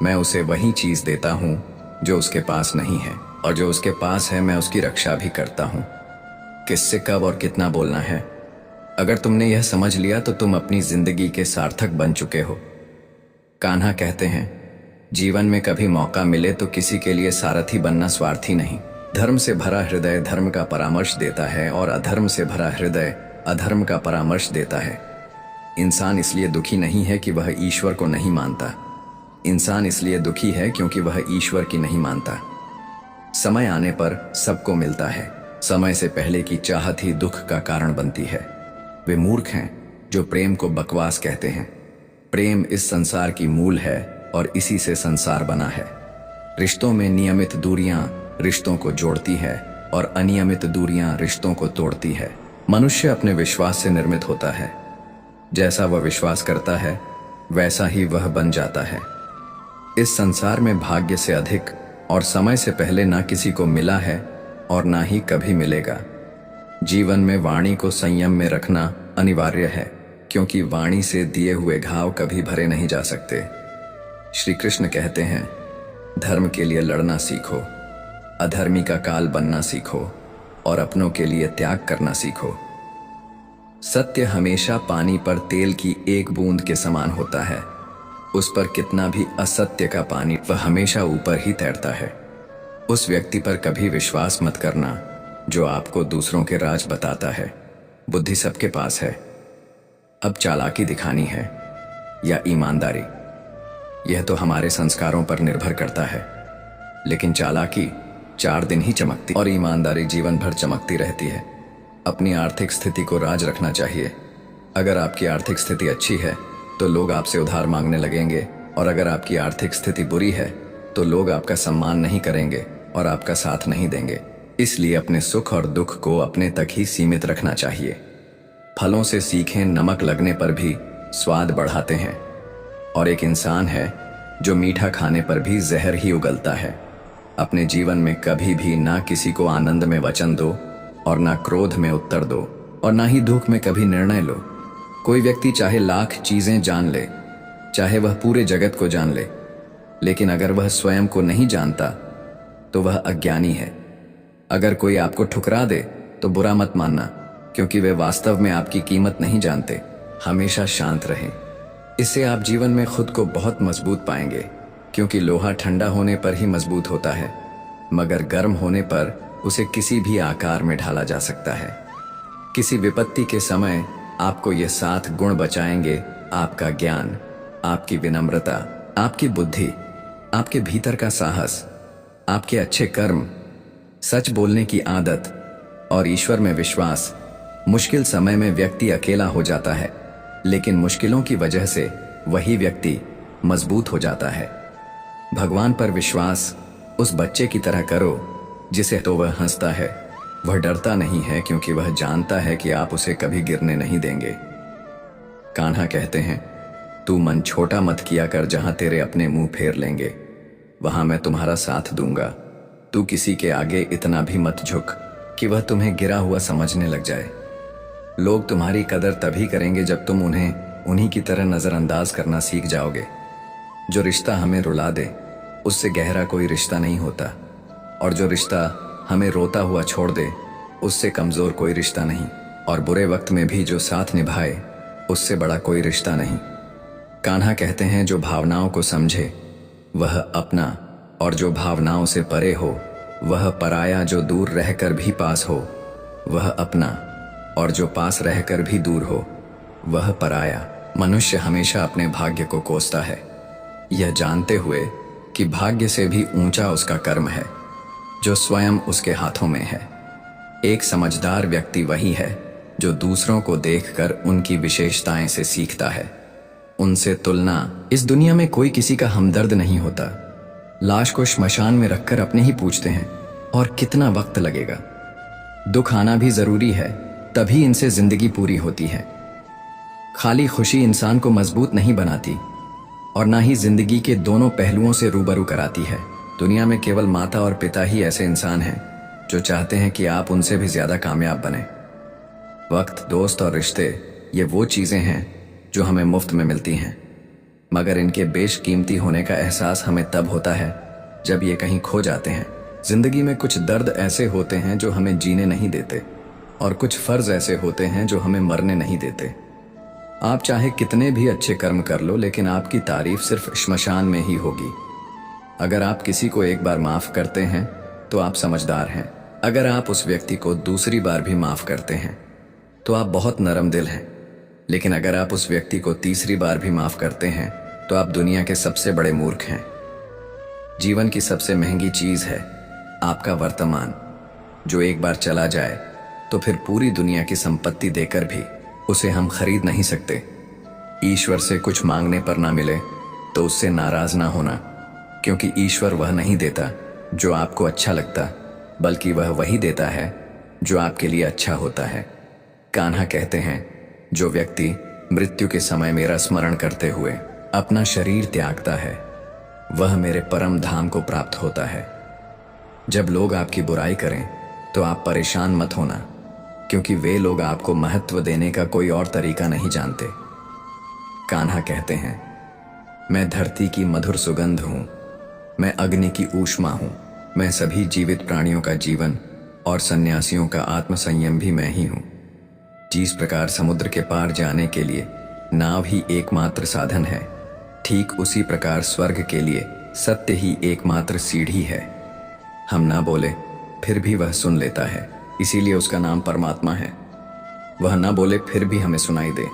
मैं उसे वही चीज देता हूं जो उसके पास नहीं है, और जो उसके पास है मैं उसकी रक्षा भी करता हूं। किससे कब और कितना बोलना है, अगर तुमने यह समझ लिया तो तुम अपनी जिंदगी के सार्थक बन चुके हो। कान्हा कहते हैं, जीवन में कभी मौका मिले तो किसी के लिए सारथी बनना स्वार्थी नहीं। धर्म से भरा हृदय धर्म का परामर्श देता है, और अधर्म से भरा हृदय अधर्म का परामर्श देता है। इंसान इसलिए दुखी नहीं है कि वह ईश्वर को नहीं मानता, इंसान इसलिए दुखी है क्योंकि वह ईश्वर की नहीं मानता। समय आने पर सबको मिलता है, समय से पहले की चाहत ही दुख का कारण बनती है। वे मूर्ख हैं जो प्रेम को बकवास कहते हैं। प्रेम इस संसार की मूल है और इसी से संसार बना है। रिश्तों में नियमित दूरियां रिश्तों को जोड़ती है और अनियमित दूरियां रिश्तों को तोड़ती है। मनुष्य अपने विश्वास से निर्मित होता है। जैसा वह विश्वास करता है वैसा ही वह बन जाता है। इस संसार में भाग्य से अधिक और समय से पहले ना किसी को मिला है और ना ही कभी मिलेगा। जीवन में वाणी को संयम में रखना अनिवार्य है, क्योंकि वाणी से दिए हुए घाव कभी भरे नहीं जा सकते। श्री कृष्ण कहते हैं, धर्म के लिए लड़ना सीखो, अधर्मी का काल बनना सीखो, और अपनों के लिए त्याग करना सीखो। सत्य हमेशा पानी पर तेल की एक बूंद के समान होता है। उस पर कितना भी असत्य का पानी, वह हमेशा ऊपर ही तैरता है। उस व्यक्ति पर कभी विश्वास मत करना जो आपको दूसरों के राज बताता है। बुद्धि सबके पास है, अब चालाकी दिखानी है या ईमानदारी, यह तो हमारे संस्कारों पर निर्भर करता है। लेकिन चालाकी 4 दिन ही चमकती और ईमानदारी जीवन भर चमकती रहती है। अपनी आर्थिक स्थिति को राज रखना चाहिए। अगर आपकी आर्थिक स्थिति अच्छी है तो लोग आपसे उधार मांगने लगेंगे, और अगर आपकी आर्थिक स्थिति बुरी है तो लोग आपका सम्मान नहीं करेंगे और आपका साथ नहीं देंगे। इसलिए अपने सुख और दुख को अपने तक ही सीमित रखना चाहिए। फलों से सीखें, नमक लगने पर भी स्वाद बढ़ाते हैं, और एक इंसान है जो मीठा खाने पर भी जहर ही उगलता है। अपने जीवन में कभी भी ना किसी को आनंद में वचन दो और ना क्रोध में उत्तर दो, और ना ही दुख में कभी निर्णय लो। कोई व्यक्ति चाहे लाख चीजें जान ले, चाहे वह पूरे जगत को जान ले, लेकिन अगर वह स्वयं को नहीं जानता तो वह अज्ञानी है। अगर कोई आपको ठुकरा दे तो बुरा मत मानना, क्योंकि वे वास्तव में आपकी कीमत नहीं जानते। हमेशा शांत रहें, इससे आप जीवन में खुद को बहुत मजबूत पाएंगे, क्योंकि लोहा ठंडा होने पर ही मजबूत होता है, मगर गर्म होने पर उसे किसी भी आकार में ढाला जा सकता है। किसी विपत्ति के समय आपको ये 7 गुण बचाएंगे: आपका ज्ञान, आपकी विनम्रता, आपकी बुद्धि, आपके भीतर का साहस, आपके अच्छे कर्म, सच बोलने की आदत और ईश्वर में विश्वास। मुश्किल समय में व्यक्ति अकेला हो जाता है, लेकिन मुश्किलों की वजह से वही व्यक्ति मजबूत हो जाता है। भगवान पर विश्वास उस बच्चे की तरह करो जिसे तो वह हंसता है, वह डरता नहीं है, क्योंकि वह जानता है कि आप उसे कभी गिरने नहीं देंगे। कान्हा कहते हैं, तू मन छोटा मत किया कर, जहां तेरे अपने मुंह फेर लेंगे वहां मैं तुम्हारा साथ दूंगा। तू किसी के आगे इतना भी मत झुक कि वह तुम्हें गिरा हुआ समझने लग जाए। लोग तुम्हारी कदर तभी करेंगे जब तुम उन्हें उन्हीं की तरह नजरअंदाज करना सीख जाओगे। जो रिश्ता हमें रुला दे उससे गहरा कोई रिश्ता नहीं होता, और जो रिश्ता हमें रोता हुआ छोड़ दे उससे कमजोर कोई रिश्ता नहीं, और बुरे वक्त में भी जो साथ निभाए उससे बड़ा कोई रिश्ता नहीं। कान्हा कहते हैं, जो भावनाओं को समझे वह अपना, और जो भावनाओं से परे हो वह पराया। जो दूर रहकर भी पास हो वह अपना, और जो पास रहकर भी दूर हो वह पराया। मनुष्य हमेशा अपने भाग्य को कोसता है, यह जानते हुए कि भाग्य से भी ऊंचा उसका कर्म है जो स्वयं उसके हाथों में है। एक समझदार व्यक्ति वही है जो दूसरों को देखकर उनकी विशेषताएं से सीखता है, उनसे तुलना। इस दुनिया में कोई किसी का हमदर्द नहीं होता। लाश को श्मशान में रखकर अपने ही पूछते हैं, और कितना वक्त लगेगा। दुख आना भी जरूरी है, तभी इनसे जिंदगी पूरी होती है। खाली खुशी इंसान को मजबूत नहीं बनाती, और ना ही जिंदगी के दोनों पहलुओं से रूबरू कराती है। दुनिया में केवल माता और पिता ही ऐसे इंसान हैं जो चाहते हैं कि आप उनसे भी ज्यादा कामयाब बने। वक्त, दोस्त और रिश्ते, ये वो चीजें हैं जो हमें मुफ्त में मिलती हैं, मगर इनके बेशकीमती होने का एहसास हमें तब होता है जब ये कहीं खो जाते हैं। जिंदगी में कुछ दर्द ऐसे होते हैं जो हमें जीने नहीं देते, और कुछ फर्ज ऐसे होते हैं जो हमें मरने नहीं देते। आप चाहे कितने भी अच्छे कर्म कर लो, लेकिन आपकी तारीफ सिर्फ श्मशान में ही होगी। अगर आप किसी को एक बार माफ करते हैं तो आप समझदार हैं। अगर आप उस व्यक्ति को दूसरी बार भी माफ करते हैं तो आप बहुत नरम दिल हैं। लेकिन अगर आप उस व्यक्ति को तीसरी बार भी माफ करते हैं तो आप दुनिया के सबसे बड़े मूर्ख हैं। जीवन की सबसे महंगी चीज है आपका वर्तमान, जो एक बार चला जाए तो फिर पूरी दुनिया की संपत्ति देकर भी उसे हम खरीद नहीं सकते। ईश्वर से कुछ मांगने पर ना मिले तो उससे नाराज ना होना, क्योंकि ईश्वर वह नहीं देता जो आपको अच्छा लगता, बल्कि वह वही देता है जो आपके लिए अच्छा होता है। कान्हा कहते हैं, जो व्यक्ति मृत्यु के समय मेरा स्मरण करते हुए अपना शरीर त्यागता है वह मेरे परम धाम को प्राप्त होता है। जब लोग आपकी बुराई करें तो आप परेशान मत होना, क्योंकि वे लोग आपको महत्व देने का कोई और तरीका नहीं जानते। कान्हा कहते हैं, मैं धरती की मधुर सुगंध हूं, मैं अग्नि की ऊष्मा हूं, मैं सभी जीवित प्राणियों का जीवन और सन्यासियों का आत्मसंयम भी मैं ही हूं। जिस प्रकार समुद्र के पार जाने के लिए नाव ही एकमात्र साधन है, ठीक उसी प्रकार स्वर्ग के लिए सत्य ही एकमात्र सीढ़ी है। हम ना बोले फिर भी वह सुन लेता है, इसीलिए उसका नाम परमात्मा है। वह ना बोले फिर भी हमें सुनाई दे,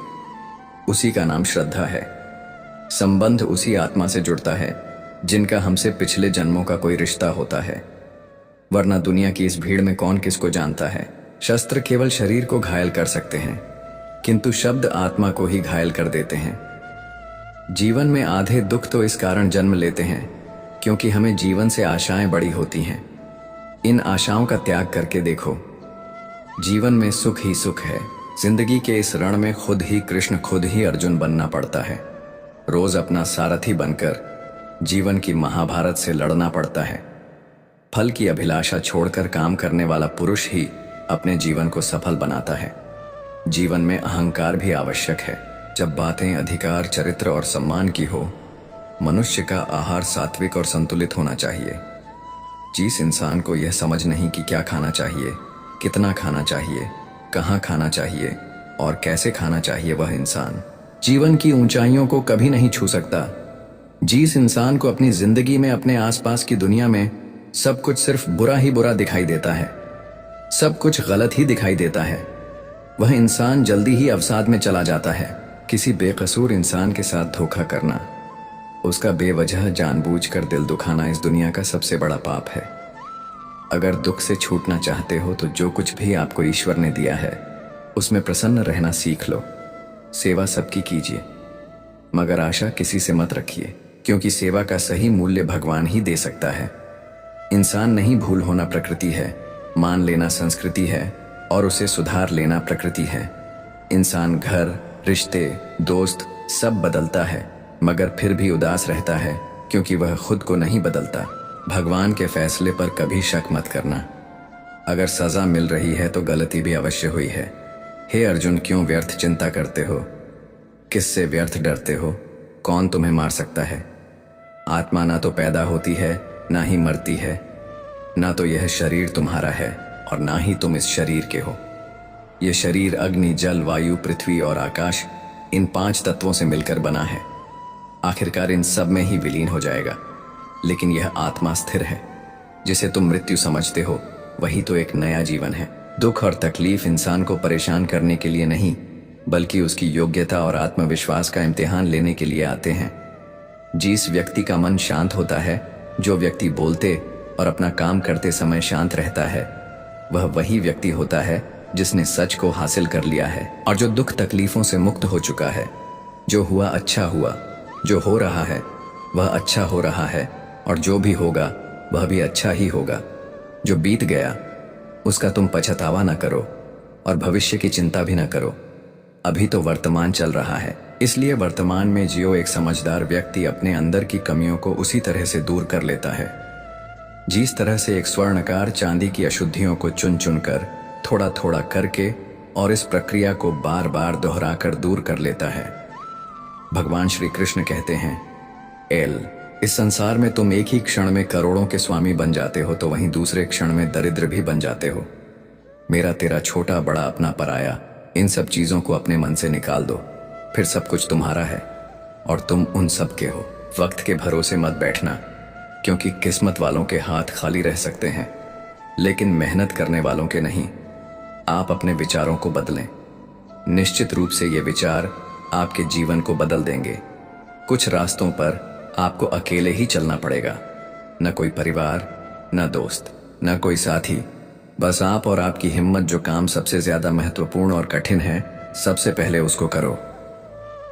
उसी का नाम श्रद्धा है। संबंध उसी आत्मा से जुड़ता है जिनका हमसे पिछले जन्मों का कोई रिश्ता होता है, वरना दुनिया की इस भीड़ में कौन किसको जानता है। शस्त्र केवल शरीर को घायल कर सकते हैं, किंतु शब्द आत्मा को ही घायल कर देते हैं। जीवन में आधे दुख तो इस कारण जन्म लेते हैं क्योंकि हमें जीवन से आशाएं बड़ी होती हैं। इन आशाओं का त्याग करके देखो, जीवन में सुख ही सुख है। जिंदगी के इस रण में खुद ही कृष्ण, खुद ही अर्जुन बनना पड़ता है। रोज अपना सारथी बनकर जीवन की महाभारत से लड़ना पड़ता है। फल की अभिलाषा छोड़कर काम करने वाला पुरुष ही अपने जीवन को सफल बनाता है। जीवन में अहंकार भी आवश्यक है। जब बातें अधिकार, चरित्र और सम्मान की हो, मनुष्य का आहार सात्विक और संतुलित होना चाहिए। जिस इंसान को यह समझ नहीं कि क्या खाना चाहिए, कितना खाना चाहिए, कहाँ खाना चाहिए और कैसे खाना चाहिए, वह इंसान जीवन की ऊंचाइयों को कभी नहीं छू सकता। जिस इंसान को अपनी जिंदगी में, अपने आसपास की दुनिया में सब कुछ सिर्फ बुरा ही बुरा दिखाई देता है, सब कुछ गलत ही दिखाई देता है, वह इंसान जल्दी ही अवसाद में चला जाता है। किसी बेकसूर इंसान के साथ धोखा करना, उसका बेवजह जानबूझकर दिल दुखाना इस दुनिया का सबसे बड़ा पाप है। अगर दुख से छूटना चाहते हो तो जो कुछ भी आपको ईश्वर ने दिया है उसमें प्रसन्न रहना सीख लो। सेवा सबकी कीजिए, मगर आशा किसी से मत रखिए, क्योंकि सेवा का सही मूल्य भगवान ही दे सकता है। इंसान नहीं, भूल होना प्रकृति है, मान लेना संस्कृति है और उसे सुधार लेना प्रकृति है। इंसान घर, रिश्ते, दोस्त सब बदलता है मगर फिर भी उदास रहता है क्योंकि वह खुद को नहीं बदलता। भगवान के फैसले पर कभी शक मत करना। अगर सजा मिल रही है तो गलती भी अवश्य हुई है। हे अर्जुन, क्यों व्यर्थ चिंता करते हो? किससे व्यर्थ डरते हो? कौन तुम्हें मार सकता है? आत्मा ना तो पैदा होती है ना ही मरती है, ना तो यह शरीर तुम्हारा है और ना ही तुम इस शरीर के हो। यह शरीर अग्नि, जल, वायु, पृथ्वी और आकाश, इन 5 तत्वों से मिलकर बना है। आखिरकार इन सब में ही विलीन हो जाएगा। लेकिन यह आत्मा स्थिर है। जिसे तुम मृत्यु समझते हो वही तो एक नया जीवन है। दुख और तकलीफ इंसान को परेशान करने के लिए नहीं, बल्कि उसकी योग्यता और आत्मविश्वास का इम्तिहान लेने के लिए आते हैं। जिस व्यक्ति का मन शांत होता है, जो व्यक्ति बोलते और अपना काम करते समय शांत रहता है, वह वही व्यक्ति होता है जिसने सच को हासिल कर लिया है और जो दुख तकलीफों से मुक्त हो चुका है। जो हुआ अच्छा हुआ, जो हो रहा है वह अच्छा हो रहा है और जो भी होगा वह भी अच्छा ही होगा। जो बीत गया उसका तुम पछतावा ना करो और भविष्य की चिंता भी ना करो। अभी तो वर्तमान चल रहा है, इसलिए वर्तमान में जियो। एक समझदार व्यक्ति अपने अंदर की कमियों को उसी तरह से दूर कर लेता है जिस तरह से एक स्वर्णकार चांदी की अशुद्धियों को चुन चुन कर, थोड़ा थोड़ा करके और इस प्रक्रिया को बार बार दोहराकर दूर कर लेता है। भगवान श्री कृष्ण कहते हैं, इस संसार में तुम एक ही क्षण में करोड़ों के स्वामी बन जाते हो तो वहीं दूसरे क्षण में दरिद्र भी बन जाते हो। मेरा तेरा, छोटा बड़ा, अपना पराया, इन सब चीजों को अपने मन से निकाल दो, फिर सब कुछ तुम्हारा है और तुम उन सब के हो। वक्त के भरोसे मत बैठना, क्योंकि किस्मत वालों के हाथ खाली रह सकते हैं, लेकिन मेहनत करने वालों के नहीं। आप अपने विचारों को बदलें। निश्चित रूप से ये विचार आपके जीवन को बदल देंगे। कुछ रास्तों पर आपको अकेले ही चलना पड़ेगा। न कोई परिवार, न दोस्त, न कोई साथी, बस आप और आपकी हिम्मत। जो काम सबसे ज्यादा महत्वपूर्ण और कठिन है, सबसे पहले उसको करो।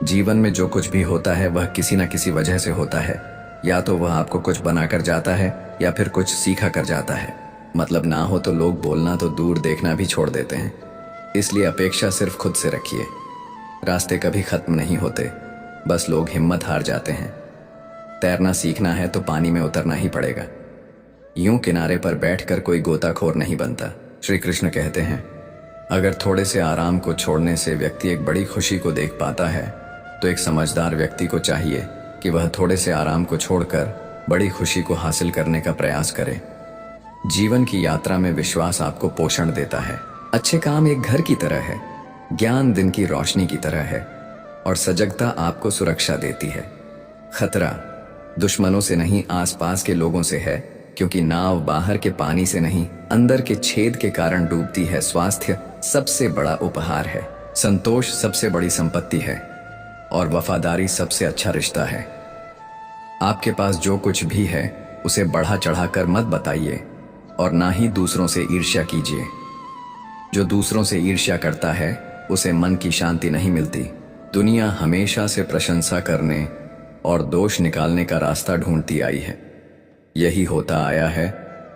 जीवन में जो कुछ भी होता है वह किसी न किसी वजह से होता है। या तो वह आपको कुछ बनाकर जाता है या फिर कुछ सीखा कर जाता है। मतलब ना हो तो लोग बोलना तो दूर, देखना भी छोड़ देते हैं। इसलिए अपेक्षा सिर्फ खुद से रखिए। रास्ते कभी खत्म नहीं होते, बस लोग हिम्मत हार जाते हैं। तैरना सीखना है तो पानी में उतरना ही पड़ेगा। यूं किनारे पर बैठकर कोई गोताखोर नहीं बनता। श्री कृष्ण कहते हैं, अगर थोड़े से आराम को छोड़ने से व्यक्ति एक बड़ी खुशी को देख पाता है, तो एक समझदार व्यक्ति को चाहिए कि वह थोड़े से आराम को छोड़कर बड़ी खुशी को हासिल करने का प्रयास करे। जीवन की यात्रा में विश्वास आपको पोषण देता है। अच्छे काम एक घर की तरह है, ज्ञान दिन की रोशनी की तरह है और सजगता आपको सुरक्षा देती है। खतरा दुश्मनों से नहीं, आसपास के लोगों से है, क्योंकि नाव बाहर के पानी से नहीं, अंदर के छेद के कारण डूबती है। स्वास्थ्य सबसे बड़ा उपहार है, संतोष सबसे बड़ी संपत्ति है और वफादारी सबसे अच्छा रिश्ता है। आपके पास जो कुछ भी है उसे बढ़ा चढ़ाकर मत बताइए और ना ही दूसरों से ईर्ष्या कीजिए। जो दूसरों से ईर्ष्या करता है उसे मन की शांति नहीं मिलती। दुनिया हमेशा से प्रशंसा करने और दोष निकालने का रास्ता ढूंढती आई है। यही होता आया है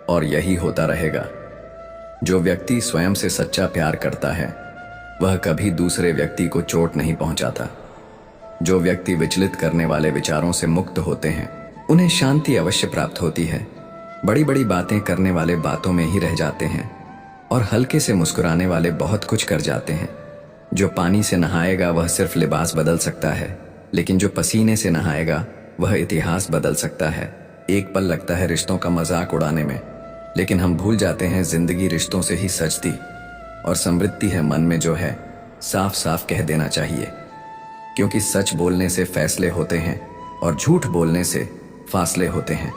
और यही होता रहेगा। जो व्यक्ति स्वयं से सच्चा प्यार करता है वह कभी दूसरे व्यक्ति को चोट नहीं पहुंचाता। जो व्यक्ति विचलित करने वाले विचारों से मुक्त होते हैं उन्हें शांति अवश्य प्राप्त होती है। बड़ी बड़ी बातें करने वाले बातों में ही रह जाते हैं और हल्के से मुस्कुराने वाले बहुत कुछ कर जाते हैं। जो पानी से नहाएगा वह सिर्फ लिबास बदल सकता है, लेकिन जो पसीने से नहाएगा वह इतिहास बदल सकता है। एक पल लगता है रिश्तों का मजाक उड़ाने में, लेकिन हम भूल जाते हैं जिंदगी रिश्तों से ही सजती और समृद्धि है मन में जो है साफ साफ कह देना चाहिए, क्योंकि सच बोलने से फैसले होते हैं और झूठ बोलने से फासले होते हैं।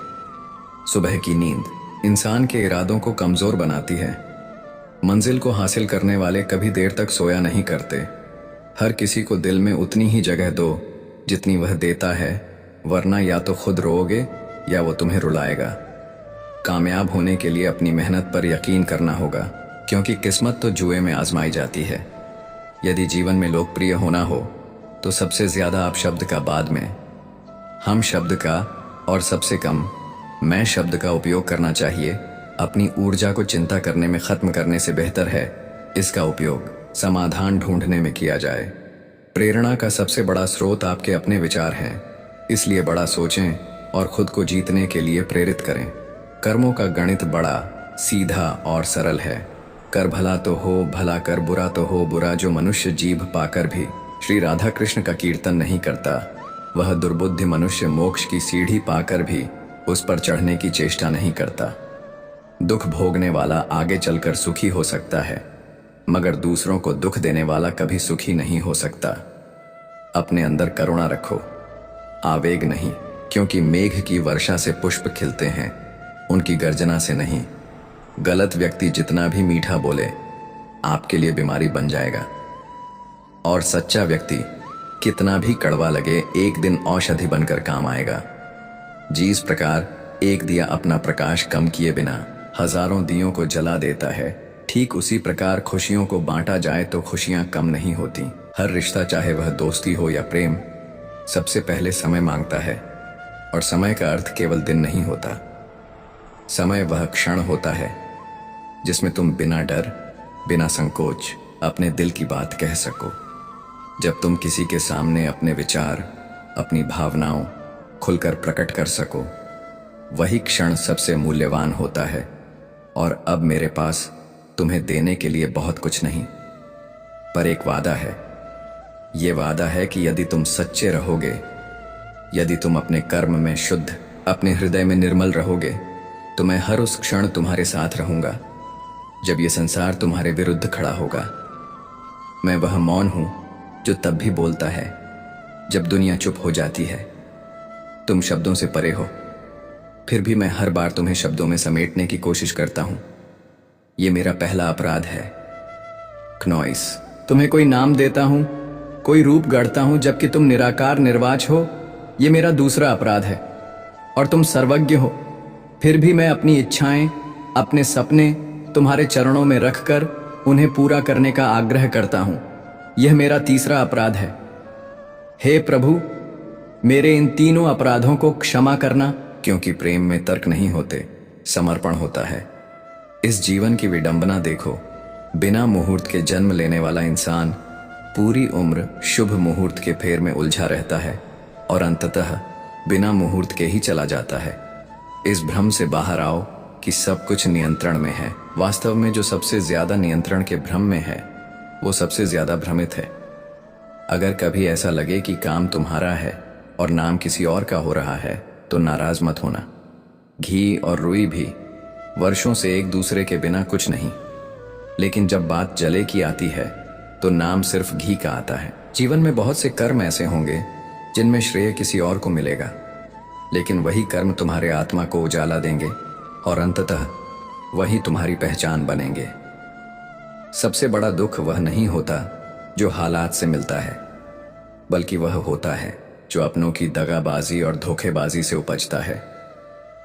सुबह की नींद इंसान के इरादों को कमजोर बनाती है। मंजिल को हासिल करने वाले कभी देर तक सोया नहीं करते। हर किसी को दिल में उतनी ही जगह दो जितनी वह देता है, वरना या तो खुद रोओगे या वो तुम्हें रुलाएगा। कामयाब होने के लिए अपनी मेहनत पर यकीन करना होगा, क्योंकि किस्मत तो जुए में आजमाई जाती है। यदि जीवन में लोकप्रिय होना हो तो सबसे ज्यादा आप शब्द का, बाद में हम शब्द का और सबसे कम मैं शब्द का उपयोग करना चाहिए। अपनी ऊर्जा को चिंता करने में खत्म करने से बेहतर है इसका उपयोग समाधान ढूंढने में किया जाए। प्रेरणा का सबसे बड़ा स्रोत आपके अपने विचार हैं, इसलिए बड़ा सोचें और खुद को जीतने के लिए प्रेरित करें। कर्मों का गणित बड़ा सीधा और सरल है। कर भला तो हो भला, कर बुरा तो हो बुरा। जो मनुष्य जीभ पाकर भी श्री राधा कृष्ण का कीर्तन नहीं करता, वह दुर्बुद्धि मनुष्य मोक्ष की सीढ़ी पाकर भी उस पर चढ़ने की चेष्टा नहीं करता। दुख भोगने वाला आगे चलकर सुखी हो सकता है, मगर दूसरों को दुख देने वाला कभी सुखी नहीं हो सकता। अपने अंदर करुणा रखो, आवेग नहीं, क्योंकि मेघ की वर्षा से पुष्प खिलते हैं, उनकी गर्जना से नहीं। गलत व्यक्ति जितना भी मीठा बोले, आपके लिए बीमारी बन जाएगा, और सच्चा व्यक्ति कितना भी कड़वा लगे, एक दिन औषधि बनकर काम आएगा। जिस प्रकार एक दिया अपना प्रकाश कम किए बिना हजारों दियों को जला देता है, ठीक उसी प्रकार खुशियों को बांटा जाए तो खुशियां कम नहीं होती। हर रिश्ता, चाहे वह दोस्ती हो या प्रेम, सबसे पहले समय मांगता है, और समय का अर्थ केवल दिन नहीं होता। समय वह क्षण होता है जिसमें तुम बिना डर, बिना संकोच अपने दिल की कह कह सको। जब तुम किसी के सामने अपने विचार, अपनी भावनाओं खुलकर प्रकट कर सको, वही क्षण सबसे मूल्यवान होता है। और अब मेरे पास तुम्हें देने के लिए बहुत कुछ नहीं, पर एक वादा है। ये वादा है कि यदि तुम सच्चे रहोगे, यदि तुम अपने कर्म में शुद्ध, अपने हृदय में निर्मल रहोगे, तो मैं हर उस क्षण तुम्हारे साथ रहूंगा जब ये संसार तुम्हारे विरुद्ध खड़ा होगा। मैं वह मौन हूं जो तब भी बोलता है जब दुनिया चुप हो जाती है। तुम शब्दों से परे हो, फिर भी मैं हर बार तुम्हें शब्दों में समेटने की कोशिश करता हूं। ये मेरा पहला अपराध है। क्नॉइस, तुम्हें कोई नाम देता हूं, कोई रूप गढ़ता हूं, जबकि तुम निराकार निर्वाच हो। ये मेरा दूसरा अपराध है। और तुम सर्वज्ञ हो, फिर भी मैं अपनी इच्छाएं, अपने सपने तुम्हारे चरणों में रखकर उन्हें पूरा करने का आग्रह करता हूं। यह मेरा तीसरा अपराध है। हे प्रभु, मेरे इन तीनों अपराधों को क्षमा करना, क्योंकि प्रेम में तर्क नहीं होते, समर्पण होता है। इस जीवन की विडंबना देखो। बिना मुहूर्त के जन्म लेने वाला इंसान पूरी उम्र शुभ मुहूर्त के फेर में उलझा रहता है और अंततः बिना मुहूर्त के ही चला जाता है। इस भ्रम से बाहर आओ कि सब कुछ नियंत्रण में है। वास्तव में जो सबसे ज्यादा नियंत्रण के भ्रम में है, वो सबसे ज्यादा भ्रमित है। अगर कभी ऐसा लगे कि काम तुम्हारा है और नाम किसी और का हो रहा है, तो नाराज मत होना। घी और रुई भी वर्षों से एक दूसरे के बिना कुछ नहीं, लेकिन जब बात जले की आती है तो नाम सिर्फ घी का आता है। जीवन में बहुत से कर्म ऐसे होंगे जिनमें श्रेय किसी और को मिलेगा, लेकिन वही कर्म तुम्हारे आत्मा को उजाला देंगे और अंततः वही तुम्हारी पहचान बनेंगे। सबसे बड़ा दुख वह नहीं होता जो हालात से मिलता है, बल्कि वह होता है जो अपनों की दगाबाजी और धोखेबाजी से उपजता है।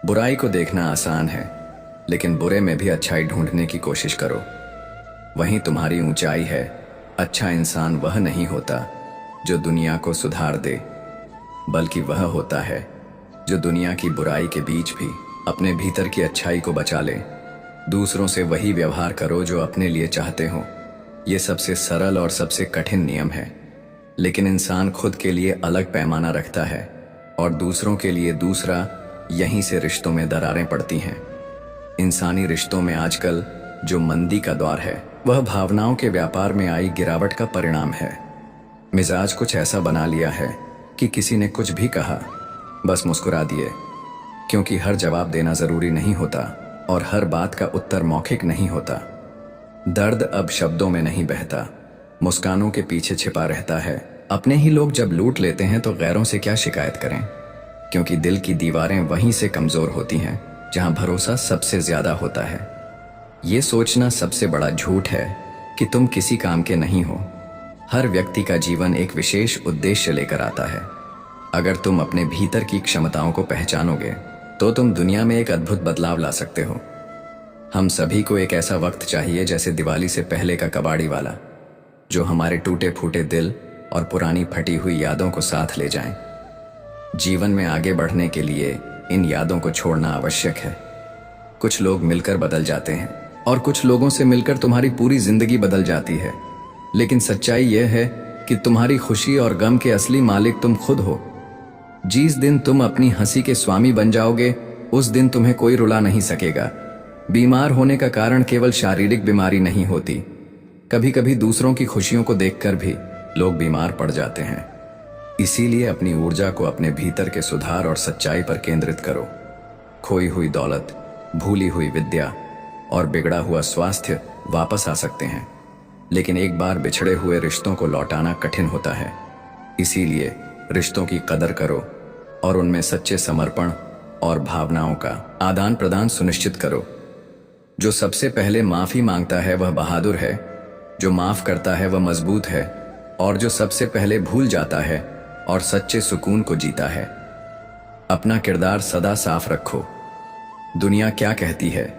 बुराई को देखना आसान है, लेकिन बुरे में भी अच्छाई ढूंढने की कोशिश करो, वहीं तुम्हारी ऊंचाई है। अच्छा इंसान वह नहीं होता जो दुनिया को सुधार दे, बल्कि वह होता है जो दुनिया की बुराई के बीच भी अपने भीतर की अच्छाई को बचा ले। दूसरों से वही व्यवहार करो जो अपने लिए चाहते हो। ये सबसे सरल और सबसे कठिन नियम है, लेकिन इंसान खुद के लिए अलग पैमाना रखता है और दूसरों के लिए दूसरा। यहीं से रिश्तों में दरारें पड़ती हैं। इंसानी रिश्तों में आजकल जो मंदी का दौर है, वह भावनाओं के व्यापार में आई गिरावट का परिणाम है। मिजाज कुछ ऐसा बना लिया है कि किसी ने कुछ भी कहा, बस मुस्कुरा दिए, क्योंकि हर जवाब देना जरूरी नहीं होता और हर बात का उत्तर मौखिक नहीं होता। दर्द अब शब्दों में नहीं बहता, मुस्कानों के पीछे छिपा रहता है। अपने ही लोग जब लूट लेते हैं तो गैरों से क्या शिकायत करें, क्योंकि दिल की दीवारें वहीं से कमजोर होती हैं जहां भरोसा सबसे ज्यादा होता है। ये सोचना सबसे बड़ा झूठ है कि तुम किसी काम के नहीं हो। हर व्यक्ति का जीवन एक विशेष उद्देश्य लेकर आता है। अगर तुम अपने भीतर की क्षमताओं को पहचानोगे तो तुम दुनिया में एक अद्भुत बदलाव ला सकते हो। हम सभी को एक ऐसा वक्त चाहिए जैसे दिवाली से पहले का कबाड़ी वाला, जो हमारे टूटे फूटे दिल और पुरानी फटी हुई यादों को साथ ले जाएं। जीवन में आगे बढ़ने के लिए इन यादों को छोड़ना आवश्यक है। कुछ लोग मिलकर बदल जाते हैं और कुछ लोगों से मिलकर तुम्हारी पूरी जिंदगी बदल जाती है, लेकिन सच्चाई यह है कि तुम्हारी खुशी और गम के असली मालिक तुम खुद हो। जिस दिन तुम अपनी हंसी के स्वामी बन जाओगे, उस दिन तुम्हें कोई रुला नहीं सकेगा। बीमार होने का कारण केवल शारीरिक बीमारी नहीं होती, कभी कभी दूसरों की खुशियों को देखकर भी लोग बीमार पड़ जाते हैं। इसीलिए अपनी ऊर्जा को अपने भीतर के सुधार और सच्चाई पर केंद्रित करो। खोई हुई दौलत, भूली हुई विद्या और बिगड़ा हुआ स्वास्थ्य वापस आ सकते हैं, लेकिन एक बार बिछड़े हुए रिश्तों को लौटाना कठिन होता है। इसीलिए रिश्तों की कदर करो और उनमें सच्चे समर्पण और भावनाओं का आदान प्रदान सुनिश्चित करो। जो सबसे पहले माफी मांगता है वह बहादुर है, जो माफ करता है वह मजबूत है, और जो सबसे पहले भूल जाता है और सच्चे सुकून को जीता है। अपना किरदार सदा साफ रखो। दुनिया क्या कहती है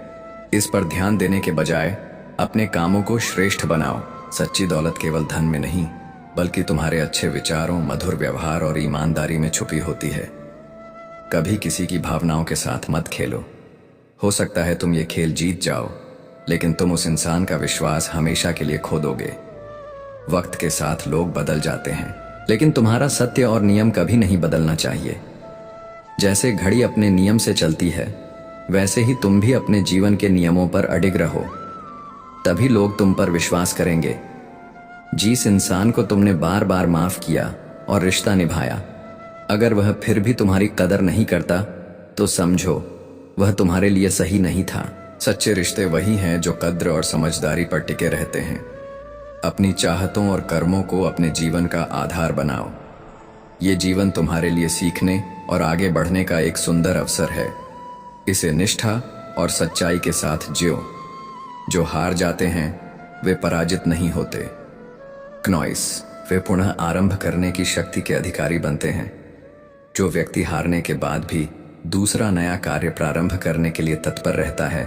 इस पर ध्यान देने के बजाय अपने कामों को श्रेष्ठ बनाओ। सच्ची दौलत केवल धन में नहीं, बल्कि तुम्हारे अच्छे विचारों, मधुर व्यवहार और ईमानदारी में छुपी होती है। कभी किसी की भावनाओं के साथ मत खेलो। हो सकता है तुम ये खेल जीत जाओ, लेकिन तुम उस इंसान का विश्वास हमेशा के लिए खो दोगे। वक्त के साथ लोग बदल जाते हैं, लेकिन तुम्हारा सत्य और नियम कभी नहीं बदलना चाहिए। जैसे घड़ी अपने नियम से चलती है, वैसे ही तुम भी अपने जीवन के नियमों पर अडिग रहो, तभी लोग तुम पर विश्वास करेंगे। जिस इंसान को तुमने बार बार माफ किया और रिश्ता निभाया, अगर वह फिर भी तुम्हारी कदर नहीं करता, तो समझो वह तुम्हारे लिए सही नहीं था। सच्चे रिश्ते वही हैं जो कद्र और समझदारी पर टिके रहते हैं। अपनी चाहतों और कर्मों को अपने जीवन का आधार बनाओ। ये जीवन तुम्हारे लिए सीखने और आगे बढ़ने का एक सुंदर अवसर है। इसे निष्ठा और सच्चाई के साथ जियो। जो हार जाते हैं वे पराजित नहीं होते, क्नॉइस, वे पुनः आरंभ करने की शक्ति के अधिकारी बनते हैं। जो व्यक्ति हारने के बाद भी दूसरा नया कार्य प्रारंभ करने के लिए तत्पर रहता है,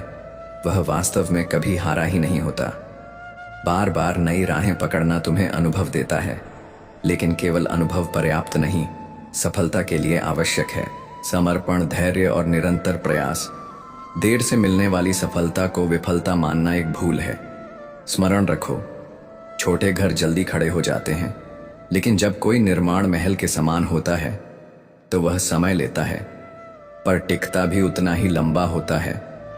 वह वास्तव में कभी हारा ही नहीं होता। बार बार नई राहें पकड़ना तुम्हें अनुभव देता है, लेकिन केवल अनुभव पर्याप्त नहीं, सफलता के लिए आवश्यक है समर्पण, धैर्य और निरंतर प्रयास। देर से मिलने वाली सफलता को विफलता मानना एक भूल है। स्मरण रखो, छोटे घर जल्दी खड़े हो जाते हैं, लेकिन जब कोई निर्माण महल के समान होता है तो वह समय लेता है, पर टिकता भी उतना ही लंबा होता है।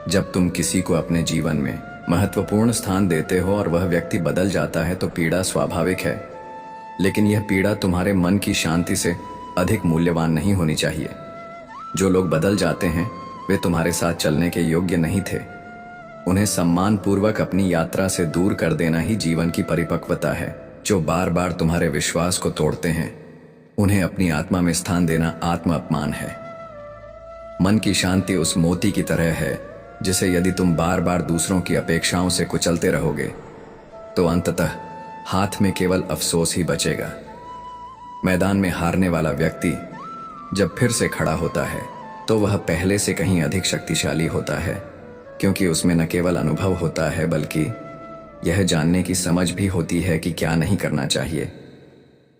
जब तुम किसी को अपने जीवन में महत्वपूर्ण स्थान देते हो और वह व्यक्ति बदल जाता है तो पीड़ा स्वाभाविक है, लेकिन यह पीड़ा तुम्हारे मन की शांति से अधिक मूल्यवान नहीं होनी चाहिए। जो लोग बदल जाते हैं वे तुम्हारे साथ चलने के योग्य नहीं थे। उन्हें सम्मानपूर्वक अपनी यात्रा से दूर कर देना ही जीवन की परिपक्वता है। जो बार बार तुम्हारे विश्वास को तोड़ते हैं, उन्हें अपनी आत्मा में स्थान देना आत्म अपमान है। मन की शांति उस मोती की तरह है जिसे यदि तुम बार बार दूसरों की अपेक्षाओं से कुचलते रहोगे तो अंततः हाथ में केवल अफसोस ही बचेगा। मैदान में हारने वाला व्यक्ति जब फिर से खड़ा होता है तो वह पहले से कहीं अधिक शक्तिशाली होता है, क्योंकि उसमें न केवल अनुभव होता है बल्कि यह जानने की समझ भी होती है कि क्या नहीं करना चाहिए।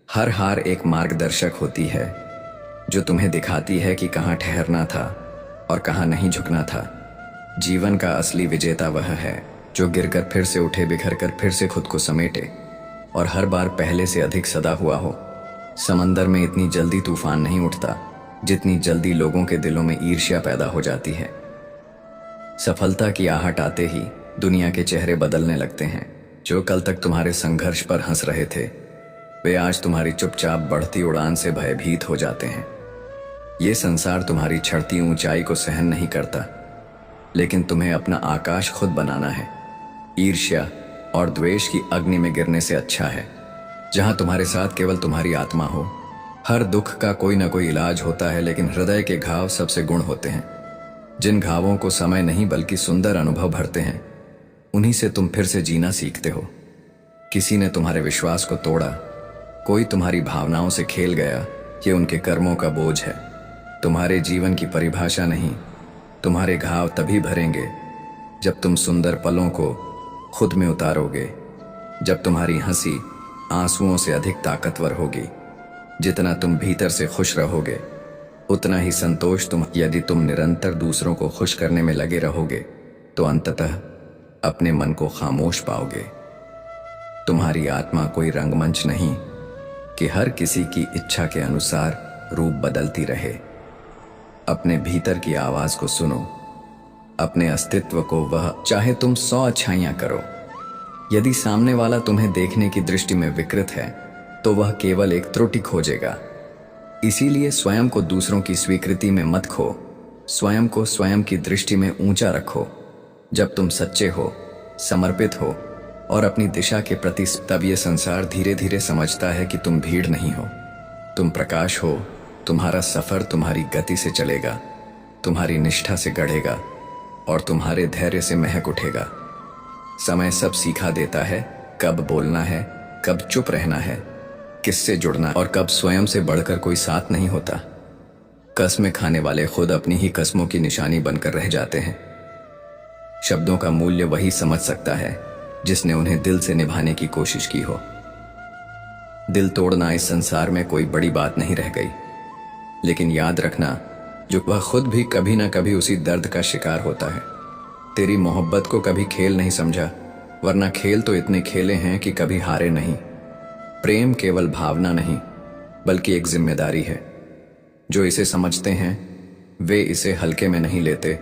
हर हार एक मार्गदर्शक होती है जो तुम्हें दिखाती है कि कहाँ ठहरना था और कहाँ नहीं झुकना था। जीवन का असली विजेता वह है जो गिरकर फिर से उठे, बिखर कर फिर से खुद को समेटे और हर बार पहले से अधिक सदा हुआ हो। समंदर में इतनी जल्दी तूफान नहीं उठता जितनी जल्दी लोगों के दिलों में ईर्ष्या पैदा हो जाती है। सफलता की आहट आते ही दुनिया के चेहरे बदलने लगते हैं। जो कल तक तुम्हारे संघर्ष पर हंस रहे थे, वे आज तुम्हारी चुपचाप बढ़ती उड़ान से भयभीत हो जाते हैं। ये संसार तुम्हारी चढ़ती ऊंचाई को सहन नहीं करता, लेकिन तुम्हें अपना आकाश खुद बनाना है। ईर्ष्या और द्वेष की अग्नि में गिरने से अच्छा है जहां तुम्हारे साथ केवल तुम्हारी आत्मा हो। हर दुख का कोई ना कोई इलाज होता है, लेकिन हृदय के घाव सबसे गुण होते हैं। जिन घावों को समय नहीं बल्कि सुंदर अनुभव भरते हैं, उन्हीं से तुम फिर से जीना सीखते हो। किसी ने तुम्हारे विश्वास को तोड़ा, कोई तुम्हारी भावनाओं से खेल गया, ये उनके कर्मों का बोझ है, तुम्हारे जीवन की परिभाषा नहीं। तुम्हारे घाव तभी भरेंगे जब तुम सुंदर पलों को खुद में उतारोगे, जब तुम्हारी हंसी आंसुओं से अधिक ताकतवर होगी। जितना तुम भीतर से खुश रहोगे उतना ही संतोष यदि तुम निरंतर दूसरों को खुश करने में लगे रहोगे तो अंततः अपने मन को खामोश पाओगे। तुम्हारी आत्मा कोई रंगमंच नहीं कि हर किसी की इच्छा के अनुसार रूप बदलती रहे। अपने भीतर की आवाज को सुनो, अपने अस्तित्व को वह चाहे तुम 100 अच्छाइयां करो। यदि सामने वाला तुम्हें देखने की दृष्टि में विकृत है तो वह केवल एक त्रुटि खोजेगा। इसीलिए स्वयं को दूसरों की स्वीकृति में मत खो, स्वयं को स्वयं की दृष्टि में ऊंचा रखो। जब तुम सच्चे हो, समर्पित हो और अपनी दिशा के प्रति, तब ये संसार धीरे धीरे समझता है कि तुम भीड़ नहीं हो, तुम प्रकाश हो। तुम्हारा सफर तुम्हारी गति से चलेगा, तुम्हारी निष्ठा से गढ़ेगा और तुम्हारे धैर्य से महक उठेगा। समय सब सिखा देता है, कब बोलना है, कब चुप रहना है, किससे जुड़ना और कब स्वयं से बढ़कर कोई साथ नहीं होता। कसमें खाने वाले खुद अपनी ही कसमों की निशानी बनकर रह जाते हैं। शब्दों का मूल्य वही समझ सकता है जिसने उन्हें दिल से निभाने की कोशिश की हो। दिल तोड़ना इस संसार में कोई बड़ी बात नहीं रह गई, लेकिन याद रखना जो वह खुद भी कभी ना कभी उसी दर्द का शिकार होता है। तेरी मोहब्बत को कभी खेल नहीं समझा, वरना खेल तो इतने खेले हैं कि कभी हारे नहीं। प्रेम केवल भावना नहीं बल्कि एक जिम्मेदारी है। जो इसे समझते हैं वे इसे हल्के में नहीं लेते।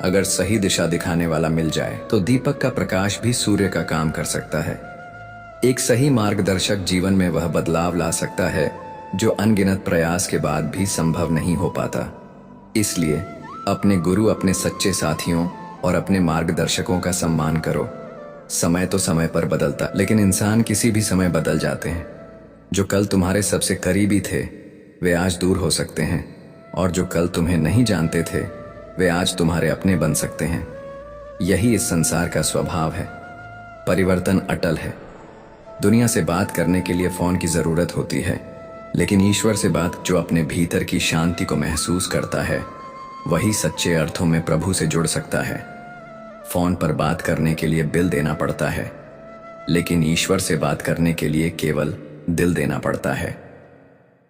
अगर सही दिशा दिखाने वाला मिल जाए तो दीपक का प्रकाश भी सूर्य का काम कर सकता है। एक सही मार्गदर्शक जीवन में वह बदलाव ला सकता है जो अनगिनत प्रयास के बाद भी संभव नहीं हो पाता। इसलिए अपने गुरु, अपने सच्चे साथियों और अपने मार्गदर्शकों का सम्मान करो। समय तो समय पर बदलता, लेकिन इंसान किसी भी समय बदल जाते हैं। जो कल तुम्हारे सबसे करीबी थे वे आज दूर हो सकते हैं, और जो कल तुम्हें नहीं जानते थे वे आज तुम्हारे अपने बन सकते हैं। यही इस संसार का स्वभाव है। परिवर्तन अटल है। दुनिया से बात करने के लिए फोन की जरूरत होती है, लेकिन ईश्वर से बात, जो अपने भीतर की शांति को महसूस करता है वही सच्चे अर्थों में प्रभु से जुड़ सकता है। फोन पर बात करने के लिए बिल देना पड़ता है, लेकिन ईश्वर से बात करने के लिए केवल दिल देना पड़ता है।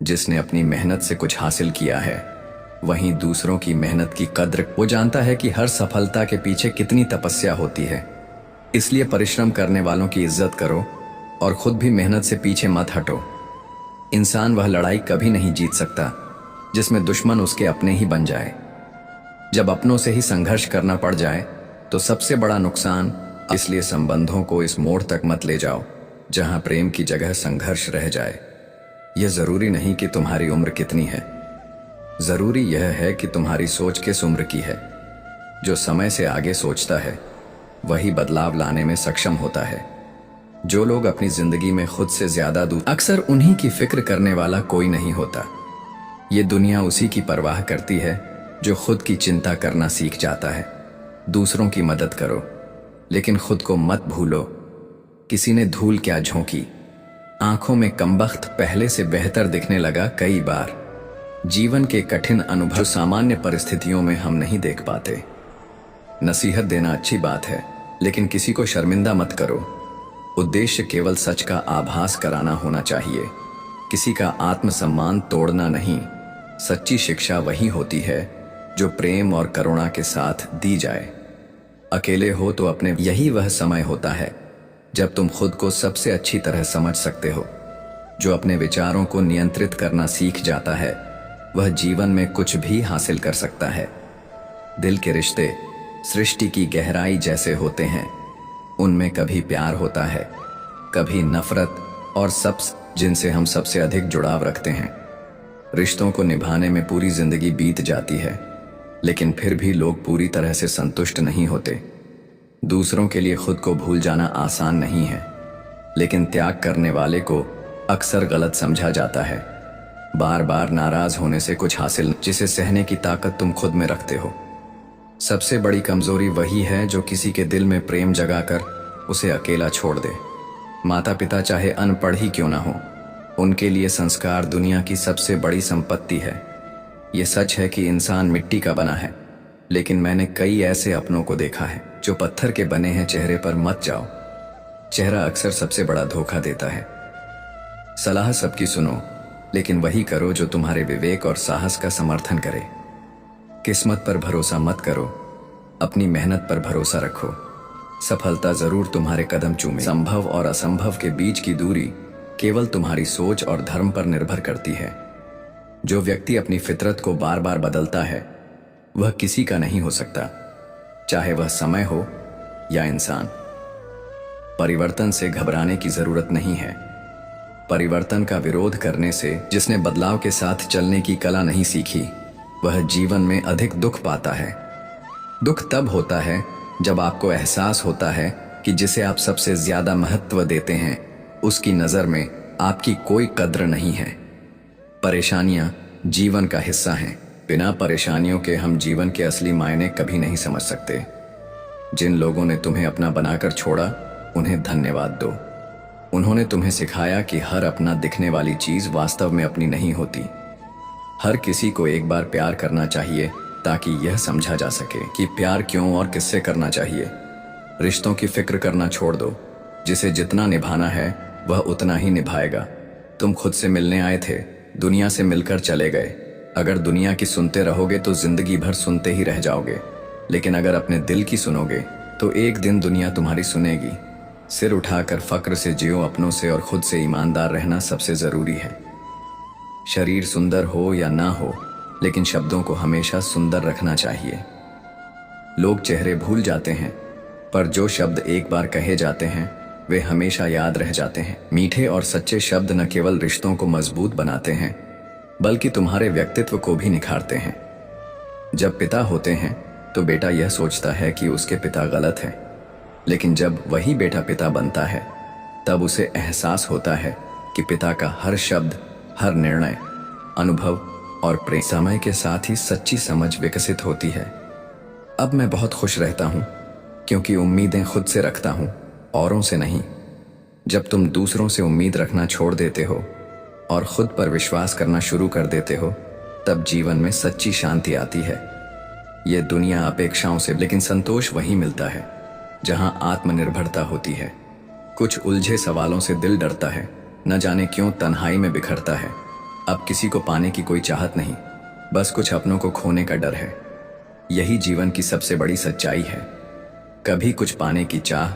जिसने अपनी मेहनत से कुछ हासिल किया है वहीं दूसरों की मेहनत की कद्र वो जानता है कि हर सफलता के पीछे कितनी तपस्या होती है। इसलिए परिश्रम करने वालों की इज्जत करो और खुद भी मेहनत से पीछे मत हटो। इंसान वह लड़ाई कभी नहीं जीत सकता जिसमें दुश्मन उसके अपने ही बन जाए। जब अपनों से ही संघर्ष करना पड़ जाए तो सबसे बड़ा नुकसान। इसलिए संबंधों को इस मोड़ तक मत ले जाओ जहां प्रेम की जगह संघर्ष रह जाए। यह जरूरी नहीं कि तुम्हारी उम्र कितनी है, जरूरी यह है कि तुम्हारी सोच किस उम्र की है। जो समय से आगे सोचता है वही बदलाव लाने में सक्षम होता है। जो लोग अपनी जिंदगी में खुद से ज्यादा दूर, अक्सर उन्हीं की फिक्र करने वाला कोई नहीं होता। ये दुनिया उसी की परवाह करती है जो खुद की चिंता करना सीख जाता है। दूसरों की मदद करो लेकिन खुद को मत भूलो। किसी ने धूल क्या झोंकी, आंखों में कमबख्त पहले से बेहतर दिखने लगा। कई बार जीवन के कठिन अनुभव जो सामान्य परिस्थितियों में हम नहीं देख पाते। नसीहत देना अच्छी बात है, लेकिन किसी को शर्मिंदा मत करो। उद्देश्य केवल सच का आभास कराना होना चाहिए, किसी का आत्मसम्मान तोड़ना नहीं। सच्ची शिक्षा वही होती है जो प्रेम और करुणा के साथ दी जाए। अकेले हो तो अपने, यही वह समय होता है जब तुम खुद को सबसे अच्छी तरह समझ सकते हो। जो अपने विचारों को नियंत्रित करना सीख जाता है वह जीवन में कुछ भी हासिल कर सकता है। दिल के रिश्ते सृष्टि की गहराई जैसे होते हैं। उनमें कभी प्यार होता है, कभी नफरत, और सब जिनसे हम सबसे अधिक जुड़ाव रखते हैं। रिश्तों को निभाने में पूरी जिंदगी बीत जाती है, लेकिन फिर भी लोग पूरी तरह से संतुष्ट नहीं होते। दूसरों के लिए खुद को भूल जाना आसान नहीं है, लेकिन त्याग करने वाले को अक्सर गलत समझा जाता है। बार बार नाराज होने से कुछ हासिल, जिसे सहने की ताकत तुम खुद में रखते हो। सबसे बड़ी कमजोरी वही है जो किसी के दिल में प्रेम जगाकर उसे अकेला छोड़ दे। माता पिता चाहे अनपढ़ ही क्यों ना हो, उनके लिए संस्कार दुनिया की सबसे बड़ी संपत्ति है। ये सच है कि इंसान मिट्टी का बना है, लेकिन मैंने कई ऐसे अपनों को देखा है जो पत्थर के बने हैं। चेहरे पर मत जाओ, चेहरा अक्सर सबसे बड़ा धोखा देता है। सलाह सबकी सुनो, लेकिन वही करो जो तुम्हारे विवेक और साहस का समर्थन करे। किस्मत पर भरोसा मत करो, अपनी मेहनत पर भरोसा रखो। सफलता जरूर तुम्हारे कदम चूमे। संभव और असंभव के बीच की दूरी केवल तुम्हारी सोच और धर्म पर निर्भर करती है। जो व्यक्ति अपनी फितरत को बार बार बदलता है वह किसी का नहीं हो सकता, चाहे वह समय हो या इंसान। परिवर्तन से घबराने की जरूरत नहीं है, परिवर्तन का विरोध करने से। जिसने बदलाव के साथ चलने की कला नहीं सीखी वह जीवन में अधिक दुख पाता है। दुख तब होता है जब आपको एहसास होता है कि जिसे आप सबसे ज्यादा महत्व देते हैं उसकी नजर में आपकी कोई कद्र नहीं है। परेशानियां जीवन का हिस्सा हैं। बिना परेशानियों के हम जीवन के असली मायने कभी नहीं समझ सकते। जिन लोगों ने तुम्हें अपना बनाकर छोड़ा उन्हें धन्यवाद दो। उन्होंने तुम्हें सिखाया कि हर अपना दिखने वाली चीज वास्तव में अपनी नहीं होती। हर किसी को एक बार प्यार करना चाहिए ताकि यह समझा जा सके कि प्यार क्यों और किससे करना चाहिए। रिश्तों की फिक्र करना छोड़ दो। जिसे जितना निभाना है वह उतना ही निभाएगा। तुम खुद से मिलने आए थे, दुनिया से मिलकर चले गए। अगर दुनिया की सुनते रहोगे तो जिंदगी भर सुनते ही रह जाओगे, लेकिन अगर अपने दिल की सुनोगे तो एक दिन दुनिया तुम्हारी सुनेगी। सिर उठाकर फक्र से जियो, अपनों से और खुद से ईमानदार रहना सबसे जरूरी है। शरीर सुंदर हो या ना हो, लेकिन शब्दों को हमेशा सुंदर रखना चाहिए। लोग चेहरे भूल जाते हैं, पर जो शब्द एक बार कहे जाते हैं वे हमेशा याद रह जाते हैं। मीठे और सच्चे शब्द न केवल रिश्तों को मजबूत बनाते हैं बल्कि तुम्हारे व्यक्तित्व को भी निखारते हैं। जब पिता होते हैं तो बेटा यह सोचता है कि उसके पिता गलत हैं, लेकिन जब वही बेटा पिता बनता है तब उसे एहसास होता है कि पिता का हर शब्द, हर निर्णय, अनुभव और प्रेम। समय के साथ ही सच्ची समझ विकसित होती है। अब मैं बहुत खुश रहता हूं क्योंकि उम्मीदें खुद से रखता हूं, औरों से नहीं। जब तुम दूसरों से उम्मीद रखना छोड़ देते हो और खुद पर विश्वास करना शुरू कर देते हो तब जीवन में सच्ची शांति आती है। ये दुनिया अपेक्षाओं से, लेकिन संतोष वहीं मिलता है जहां आत्मनिर्भरता होती है। कुछ उलझे सवालों से दिल डरता है, न जाने क्यों तन्हाई में बिखरता है। अब किसी को पाने की कोई चाहत नहीं, बस कुछ अपनों को खोने का डर है। यही जीवन की सबसे बड़ी सच्चाई है। कभी कुछ पाने की चाह,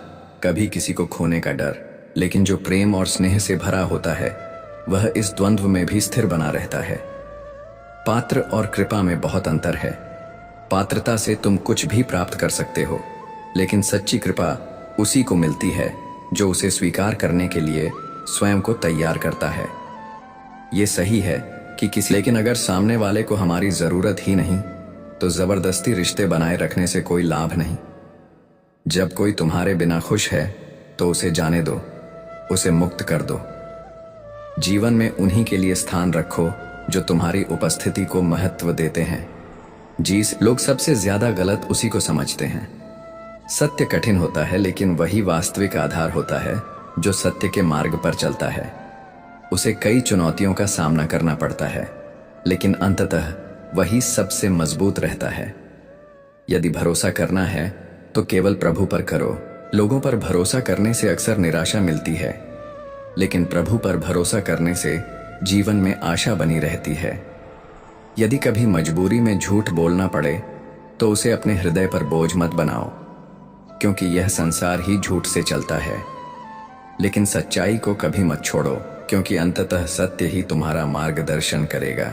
कभी किसी को खोने का डर, लेकिन जो प्रेम और स्नेह से भरा होता है वह इस द्वंद्व में भी स्थिर बना रहता है। पात्र और कृपा में बहुत अंतर है। पात्रता से तुम कुछ भी प्राप्त कर सकते हो, लेकिन सच्ची कृपा उसी को मिलती है जो उसे स्वीकार करने के लिए स्वयं को तैयार करता है। ये सही है कि लेकिन अगर सामने वाले को हमारी जरूरत ही नहीं तो जबरदस्ती रिश्ते बनाए रखने से कोई लाभ नहीं। जब कोई तुम्हारे बिना खुश है तो उसे जाने दो, उसे मुक्त कर दो। जीवन में उन्हीं के लिए स्थान रखो जो तुम्हारी उपस्थिति को महत्व देते हैं। लोग सबसे ज्यादा गलत उसी को समझते हैं। सत्य कठिन होता है, लेकिन वही वास्तविक आधार होता है जो सत्य के मार्ग पर चलता है। उसे कई चुनौतियों का सामना करना पड़ता है, लेकिन अंततः वही सबसे मजबूत रहता है। यदि भरोसा करना है तो केवल प्रभु पर करो। लोगों पर भरोसा करने से अक्सर निराशा मिलती है, लेकिन प्रभु पर भरोसा करने से जीवन में आशा बनी रहती है। यदि कभी मजबूरी में झूठ बोलना पड़े तो उसे अपने हृदय पर बोझ मत बनाओ, क्योंकि यह संसार ही झूठ से चलता है। लेकिन सच्चाई को कभी मत छोड़ो, क्योंकि अंततः सत्य ही तुम्हारा मार्गदर्शन करेगा।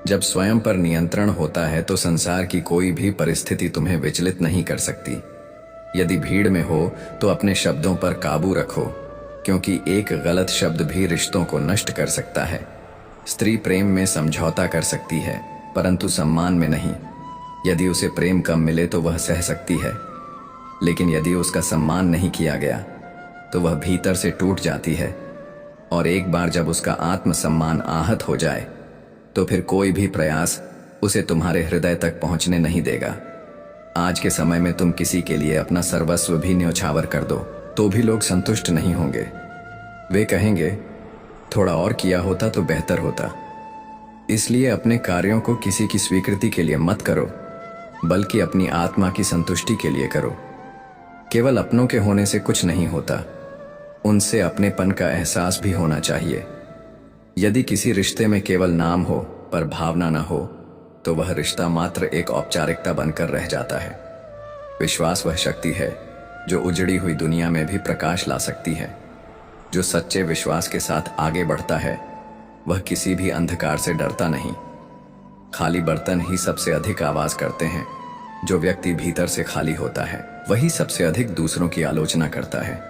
जब स्वयं पर नियंत्रण होता है तो संसार की कोई भी परिस्थिति तुम्हें विचलित नहीं कर सकती। यदि भीड़ में हो तो अपने शब्दों पर काबू रखो, क्योंकि एक गलत शब्द भी रिश्तों को नष्ट कर सकता है। स्त्री प्रेम में समझौता कर सकती है, परंतु सम्मान में नहीं। यदि उसे प्रेम कम मिले तो वह सह सकती है, लेकिन यदि उसका सम्मान नहीं किया गया तो वह भीतर से टूट जाती है। और एक बार जब उसका आत्मसम्मान आहत हो जाए तो फिर कोई भी प्रयास उसे तुम्हारे हृदय तक पहुंचने नहीं देगा। आज के समय में तुम किसी के लिए अपना सर्वस्व भी न्यौछावर कर दो तो भी लोग संतुष्ट नहीं होंगे। वे कहेंगे थोड़ा और किया होता तो बेहतर होता। इसलिए अपने कार्यों को किसी की स्वीकृति के लिए मत करो, बल्कि अपनी आत्मा की संतुष्टि के लिए करो। केवल अपनों के होने से कुछ नहीं होता, उनसे अपनेपन का एहसास भी होना चाहिए। यदि किसी रिश्ते में केवल नाम हो पर भावना न हो तो वह रिश्ता मात्र एक औपचारिकता बनकर रह जाता है। विश्वास वह शक्ति है जो उजड़ी हुई दुनिया में भी प्रकाश ला सकती है। जो सच्चे विश्वास के साथ आगे बढ़ता है वह किसी भी अंधकार से डरता नहीं। खाली बर्तन ही सबसे अधिक आवाज करते हैं। जो व्यक्ति भीतर से खाली होता है वही सबसे अधिक दूसरों की आलोचना करता है।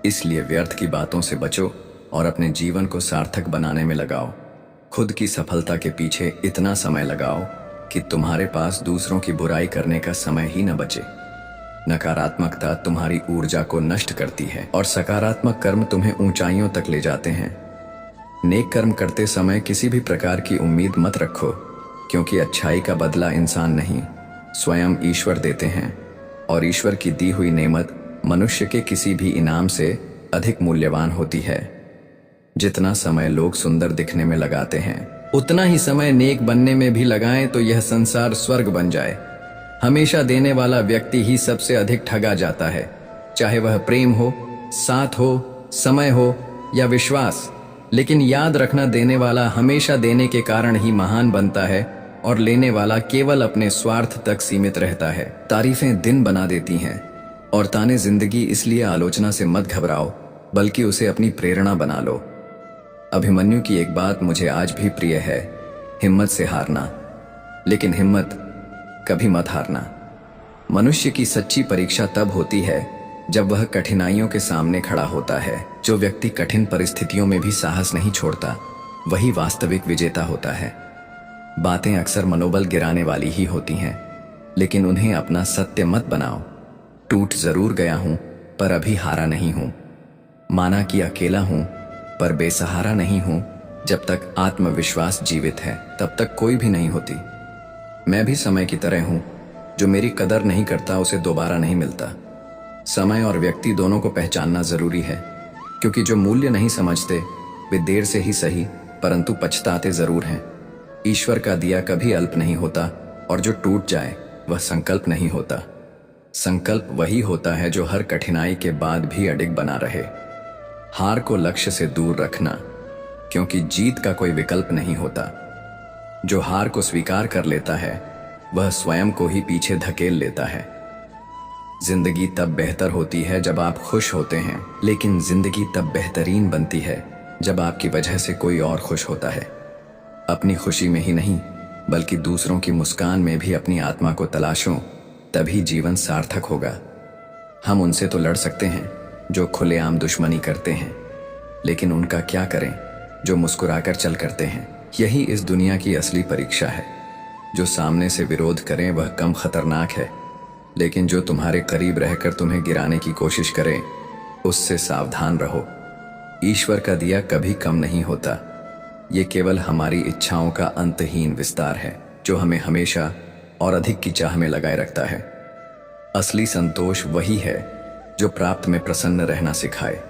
इसलिए व्यर्थ की बातों से बचो और अपने जीवन को सार्थक बनाने में लगाओ। खुद की सफलता के पीछे इतना समय लगाओ कि तुम्हारे पास दूसरों की बुराई करने का समय ही न बचे। नकारात्मकता तुम्हारी ऊर्जा को नष्ट करती है और सकारात्मक कर्म तुम्हें ऊंचाइयों तक ले जाते हैं। नेक कर्म करते समय किसी भी प्रकार की उम्मीद मत रखो, क्योंकि अच्छाई का बदला इंसान नहीं स्वयं ईश्वर देते हैं, और ईश्वर की दी हुई नेमत मनुष्य के किसी भी इनाम से अधिक मूल्यवान होती है। जितना समय लोग सुंदर दिखने में लगाते हैं उतना ही समय नेक बनने में भी लगाएं तो यह संसार स्वर्ग बन जाए। हमेशा देने वाला व्यक्ति ही सबसे अधिक ठगा जाता है, चाहे वह प्रेम हो, साथ हो, समय हो या विश्वास। लेकिन याद रखना, देने वाला हमेशा देने के कारण ही महान बनता है और लेने वाला केवल अपने स्वार्थ तक सीमित रहता है। तारीफें दिन बना देती हैं और ताने जिंदगी, इसलिए आलोचना से मत घबराओ बल्कि उसे अपनी प्रेरणा बना लो। अभिमन्यु की एक बात मुझे आज भी प्रिय है, हिम्मत से हारना, लेकिन हिम्मत कभी मत हारना। मनुष्य की सच्ची परीक्षा तब होती है जब वह कठिनाइयों के सामने खड़ा होता है। जो व्यक्ति कठिन परिस्थितियों में भी साहस नहीं छोड़ता वही वास्तविक विजेता होता है। बातें अक्सर मनोबल गिराने वाली ही होती हैं, लेकिन उन्हें अपना सत्य मत बनाओ। टूट जरूर गया हूं पर अभी हारा नहीं हूं। माना कि अकेला हूं पर बेसहारा नहीं हूं। जब तक आत्मविश्वास जीवित है तब तक कोई भी नहीं होती। मैं भी समय की तरह हूं, जो मेरी कदर नहीं करता उसे दोबारा नहीं मिलता। समय और व्यक्ति दोनों को पहचानना जरूरी है, क्योंकि जो मूल्य नहीं समझते वे देर से ही सही परंतु पछताते जरूर हैं। ईश्वर का दिया कभी अल्प नहीं होता और जो टूट जाए वह संकल्प नहीं होता। संकल्प वही होता है जो हर कठिनाई के बाद भी अडिग बना रहे। हार को लक्ष्य से दूर रखना, क्योंकि जीत का कोई विकल्प नहीं होता। जो हार को स्वीकार कर लेता है वह स्वयं को ही पीछे धकेल लेता है। जिंदगी तब बेहतर होती है जब आप खुश होते हैं, लेकिन जिंदगी तब बेहतरीन बनती है जब आपकी वजह से कोई और खुश होता है। अपनी खुशी में ही नहीं बल्कि दूसरों की मुस्कान में भी अपनी आत्मा को तलाशो, तभी जीवन सार्थक होगा। हम उनसे तो लड़ सकते हैं जो खुलेआम दुश्मनी करते हैं, लेकिन उनका क्या करें जो मुस्कुराकर चल करते हैं। यही इस दुनिया की असली परीक्षा है। जो सामने से विरोध करें वह कम खतरनाक है, लेकिन जो तुम्हारे करीब रहकर तुम्हें गिराने की कोशिश करे उससे सावधान रहो। ईश्वर का दिया कभी कम नहीं होता, ये केवल हमारी इच्छाओं का अंतहीन विस्तार है जो हमें हमेशा और अधिक की चाह में लगाए रखता है। असली संतोष वही है जो प्राप्त में प्रसन्न रहना सिखाए।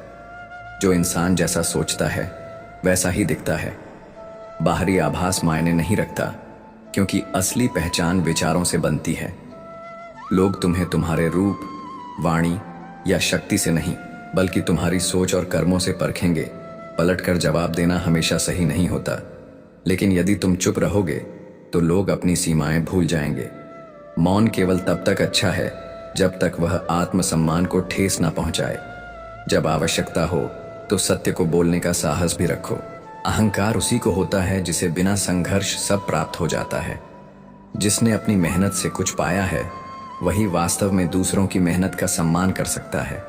जो इंसान जैसा सोचता है वैसा ही दिखता है। बाहरी आभास मायने नहीं रखता, क्योंकि असली पहचान विचारों से बनती है। लोग तुम्हें तुम्हारे रूप, वाणी या शक्ति से नहीं बल्कि तुम्हारी सोच और कर्मों से परखेंगे। पलटकर जवाब देना हमेशा सही नहीं होता, लेकिन यदि तुम चुप रहोगे तो लोग अपनी सीमाएं भूल जाएंगे। मौन केवल तब तक अच्छा है जब तक वह आत्मसम्मान को ठेस न पहुंचाए। जब आवश्यकता हो तो सत्य को बोलने का साहस भी रखो। अहंकार उसी को होता है जिसे बिना संघर्ष सब प्राप्त हो जाता है। जिसने अपनी मेहनत से कुछ पाया है वही वास्तव में दूसरों की मेहनत का सम्मान कर सकता है।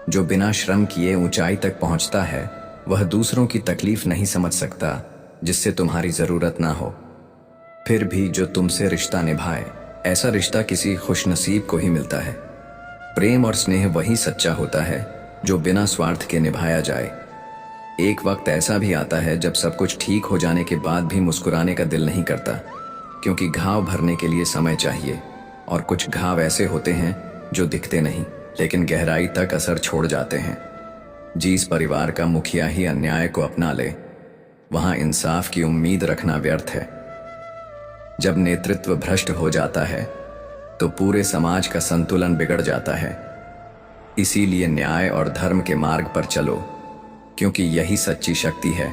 जो बिना श्रम किए ऊंचाई तक पहुंचता है वह दूसरों की तकलीफ नहीं समझ सकता जिससे तुम्हारी जरूरत ना हो। फिर भी जो तुमसे रिश्ता निभाए, ऐसा रिश्ता किसी खुशनसीब को ही मिलता है। प्रेम और स्नेह वही सच्चा होता है जो बिना स्वार्थ के निभाया जाए। एक वक्त ऐसा भी आता है जब सब कुछ ठीक हो जाने के बाद भी मुस्कुराने का दिल नहीं करता, क्योंकि घाव भरने के लिए समय चाहिए, और कुछ घाव ऐसे होते हैं जो दिखते नहीं लेकिन गहराई तक असर छोड़ जाते हैं। जिस परिवार का मुखिया ही अन्याय को अपना ले, वहां इंसाफ की उम्मीद रखना व्यर्थ है। जब नेतृत्व भ्रष्ट हो जाता है तो पूरे समाज का संतुलन बिगड़ जाता है। इसीलिए न्याय और धर्म के मार्ग पर चलो, क्योंकि यही सच्ची शक्ति है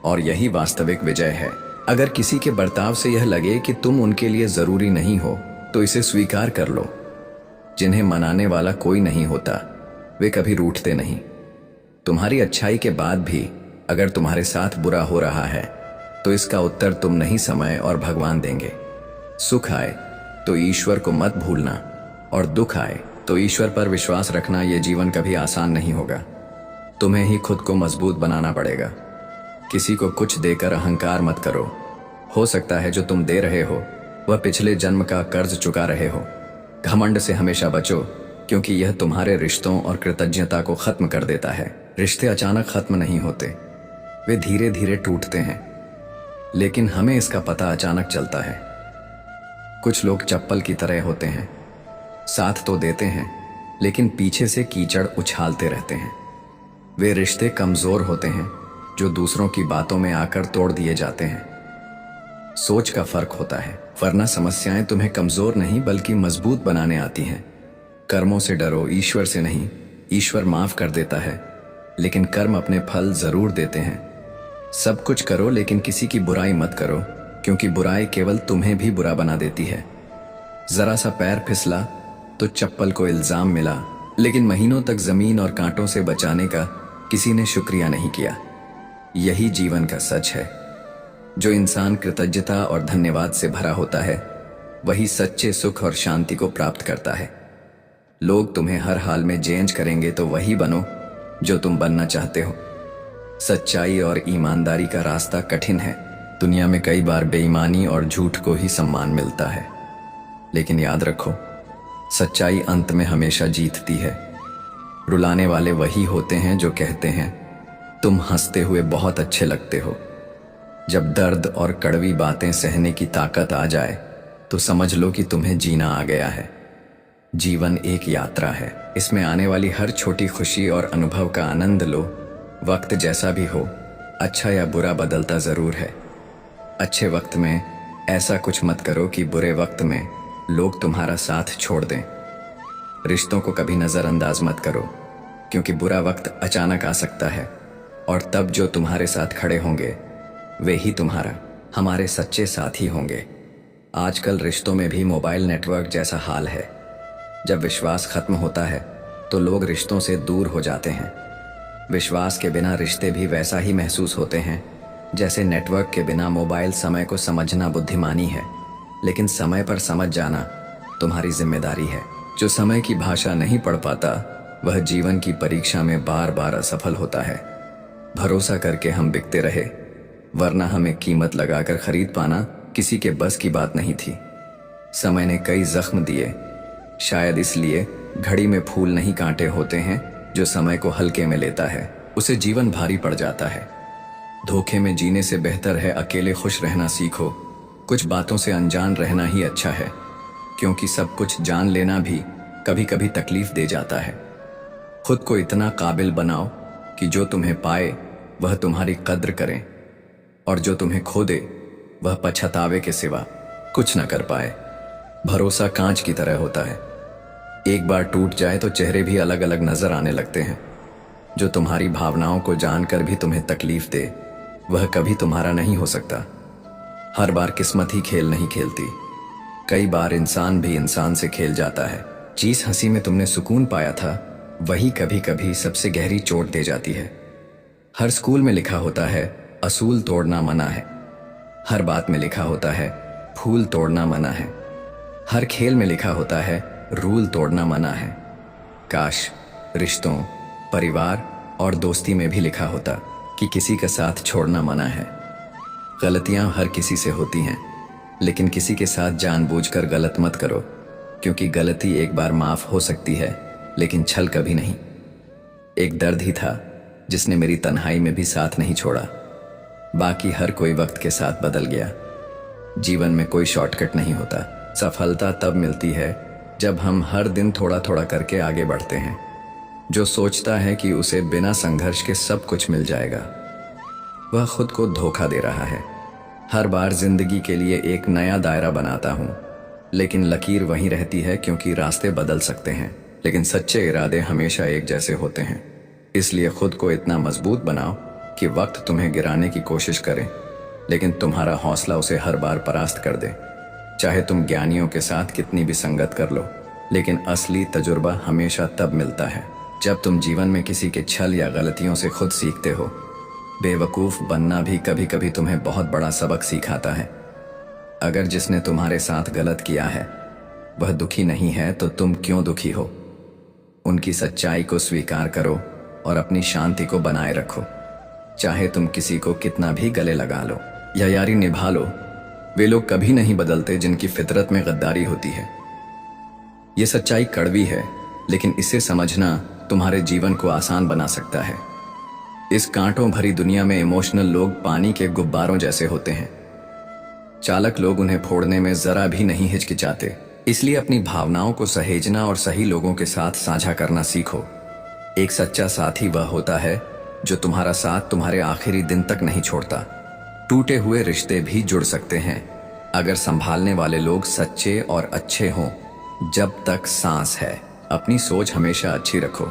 और यही वास्तविक विजय है। अगर किसी के बर्ताव से यह लगे कि तुम उनके लिए जरूरी नहीं हो तो इसे स्वीकार कर लो। जिन्हें मनाने वाला कोई नहीं होता वे कभी रूठते नहीं। तुम्हारी अच्छाई के बाद भी अगर तुम्हारे साथ बुरा हो रहा है तो इसका उत्तर तुम नहीं, समय और भगवान देंगे। सुख आए तो ईश्वर को मत भूलना, और दुख आए तो ईश्वर पर विश्वास रखना। ये जीवन कभी आसान नहीं होगा। तुम्हें ही खुद को मजबूत बनाना पड़ेगा। किसी को कुछ देकर अहंकार मत करो। हो सकता है जो तुम दे रहे हो वह पिछले जन्म का कर्ज चुका रहे हो। घमंड से हमेशा बचो, क्योंकि यह तुम्हारे रिश्तों और कृतज्ञता को खत्म कर देता है। रिश्ते अचानक खत्म नहीं होते, वे धीरे धीरे टूटते हैं, लेकिन हमें इसका पता अचानक चलता है। कुछ लोग चप्पल की तरह होते हैं, साथ तो देते हैं लेकिन पीछे से कीचड़ उछालते रहते हैं। वे रिश्ते कमजोर होते हैं जो दूसरों की बातों में आकर तोड़ दिए जाते हैं। सोच का फर्क होता है, वरना समस्याएं तुम्हें कमजोर नहीं बल्कि मजबूत बनाने आती हैं। कर्मों से डरो, ईश्वर से नहीं। ईश्वर माफ कर देता है, लेकिन कर्म अपने फल जरूर देते हैं। सब कुछ करो लेकिन किसी की बुराई मत करो, क्योंकि बुराई केवल तुम्हें भी बुरा बना देती है। जरा सा पैर फिसला तो चप्पल को इल्जाम मिला, लेकिन महीनों तक जमीन और कांटों से बचाने का किसी ने शुक्रिया नहीं किया। यही जीवन का सच है। जो इंसान कृतज्ञता और धन्यवाद से भरा होता है वही सच्चे सुख और शांति को प्राप्त करता है। लोग तुम्हें हर हाल में जज करेंगे तो वही बनो जो तुम बनना चाहते हो। सच्चाई और ईमानदारी का रास्ता कठिन है। दुनिया में कई बार बेईमानी और झूठ को ही सम्मान मिलता है, लेकिन याद रखो, सच्चाई अंत में हमेशा जीतती है। रुलाने वाले वही होते हैं जो कहते हैं तुम हंसते हुए बहुत अच्छे लगते हो। जब दर्द और कड़वी बातें सहने की ताकत आ जाए तो समझ लो कि तुम्हें जीना आ गया है। जीवन एक यात्रा है, इसमें आने वाली हर छोटी खुशी और अनुभव का आनंद लो। वक्त जैसा भी हो, अच्छा या बुरा बदलता जरूर है। अच्छे वक्त में ऐसा कुछ मत करो कि बुरे वक्त में लोग तुम्हारा साथ छोड़ दें। रिश्तों को कभी नजरअंदाज मत करो, क्योंकि बुरा वक्त अचानक आ सकता है, और तब जो तुम्हारे साथ खड़े होंगे वे ही तुम्हारा हमारे सच्चे साथी होंगे। आजकल रिश्तों में भी मोबाइल नेटवर्क जैसा हाल है। जब विश्वास खत्म होता है तो लोग रिश्तों से दूर हो जाते हैं। विश्वास के बिना रिश्ते भी वैसा ही महसूस होते हैं जैसे नेटवर्क के बिना मोबाइल। समय को समझना बुद्धिमानी है, लेकिन समय पर समझ जाना तुम्हारी जिम्मेदारी है। जो समय की भाषा नहीं पढ़ पाता वह जीवन की परीक्षा में बार बार असफल होता है। भरोसा करके हम बिकते रहे, वरना हमें कीमत लगाकर खरीद पाना किसी के बस की बात नहीं थी। समय ने कई जख्म दिए, शायद इसलिए घड़ी में फूल नहीं कांटे होते हैं। जो समय को हल्के में लेता है उसे जीवन भारी पड़ जाता है। धोखे में जीने से बेहतर है अकेले खुश रहना सीखो। कुछ बातों से अनजान रहना ही अच्छा है, क्योंकि सब कुछ जान लेना भी कभी कभी तकलीफ दे जाता है। खुद को इतना काबिल बनाओ कि जो तुम्हें पाए वह तुम्हारी कद्र करें, और जो तुम्हें खो दे वह पछतावे के सिवा कुछ न कर पाए। भरोसा कांच की तरह होता है, एक बार टूट जाए तो चेहरे भी अलग अलग नजर आने लगते हैं। जो तुम्हारी भावनाओं को जानकर भी तुम्हें तकलीफ दे वह कभी तुम्हारा नहीं हो सकता। हर बार किस्मत ही खेल नहीं खेलती, कई बार इंसान भी इंसान से खेल जाता है। जिस हंसी में तुमने सुकून पाया था वही कभी कभी सबसे गहरी चोट दे जाती है। हर स्कूल में लिखा होता है असूल तोड़ना मना है। हर बात में लिखा होता है फूल तोड़ना मना है। हर खेल में लिखा होता है रूल तोड़ना मना है। काश रिश्तों, परिवार और दोस्ती में भी लिखा होता कि किसी का साथ छोड़ना मना है। गलतियां हर किसी से होती हैं, लेकिन किसी के साथ जानबूझकर गलत मत करो, क्योंकि गलती एक बार माफ हो सकती है लेकिन छल कभी नहीं। एक दर्द ही था जिसने मेरी तन्हाई में भी साथ नहीं छोड़ा। बाकी हर कोई वक्त के साथ बदल गया। जीवन में कोई शॉर्टकट नहीं होता। सफलता तब मिलती है जब हम हर दिन थोड़ा थोड़ा करके आगे बढ़ते हैं। जो सोचता है कि उसे बिना संघर्ष के सब कुछ मिल जाएगा वह खुद को धोखा दे रहा है। हर बार जिंदगी के लिए एक नया दायरा बनाता हूँ, लेकिन लकीर वहीं रहती है, क्योंकि रास्ते बदल सकते हैं लेकिन सच्चे इरादे हमेशा एक जैसे होते हैं। इसलिए खुद को इतना मजबूत बनाओ कि वक्त तुम्हें गिराने की कोशिश करे, लेकिन तुम्हारा हौसला उसे हर बार परास्त कर दे। चाहे तुम ज्ञानियों के साथ कितनी भी संगत कर लो, लेकिन असली तजुर्बा हमेशा तब मिलता है जब तुम जीवन में किसी के छल या गलतियों से खुद सीखते हो, बेवकूफ़ बनना भी कभी कभी तुम्हें बहुत बड़ा सबक सिखाता है। अगर जिसने तुम्हारे साथ गलत किया है वह दुखी नहीं है तो तुम क्यों दुखी हो? उनकी सच्चाई को स्वीकार करो और अपनी शांति को बनाए रखो। चाहे तुम किसी को कितना भी गले लगा लो या यारी निभा लो, वे लोग कभी नहीं बदलते जिनकी फितरत में गद्दारी होती है। ये सच्चाई कड़वी है, लेकिन इसे समझना तुम्हारे जीवन को आसान बना सकता है। इस कांटों भरी दुनिया में इमोशनल लोग पानी के गुब्बारों जैसे होते हैं। चालक लोग उन्हें फोड़ने में जरा भी नहीं हिचकिचाते। इसलिए अपनी भावनाओं को सहेजना और सही लोगों के साथ साझा करना सीखो। एक सच्चा साथी वह होता है जो तुम्हारा साथ तुम्हारे आखिरी दिन तक नहीं छोड़ता। टूटे हुए रिश्ते भी जुड़ सकते हैं अगर संभालने वाले लोग सच्चे और अच्छे हों। जब तक सांस है, अपनी सोच हमेशा अच्छी रखो।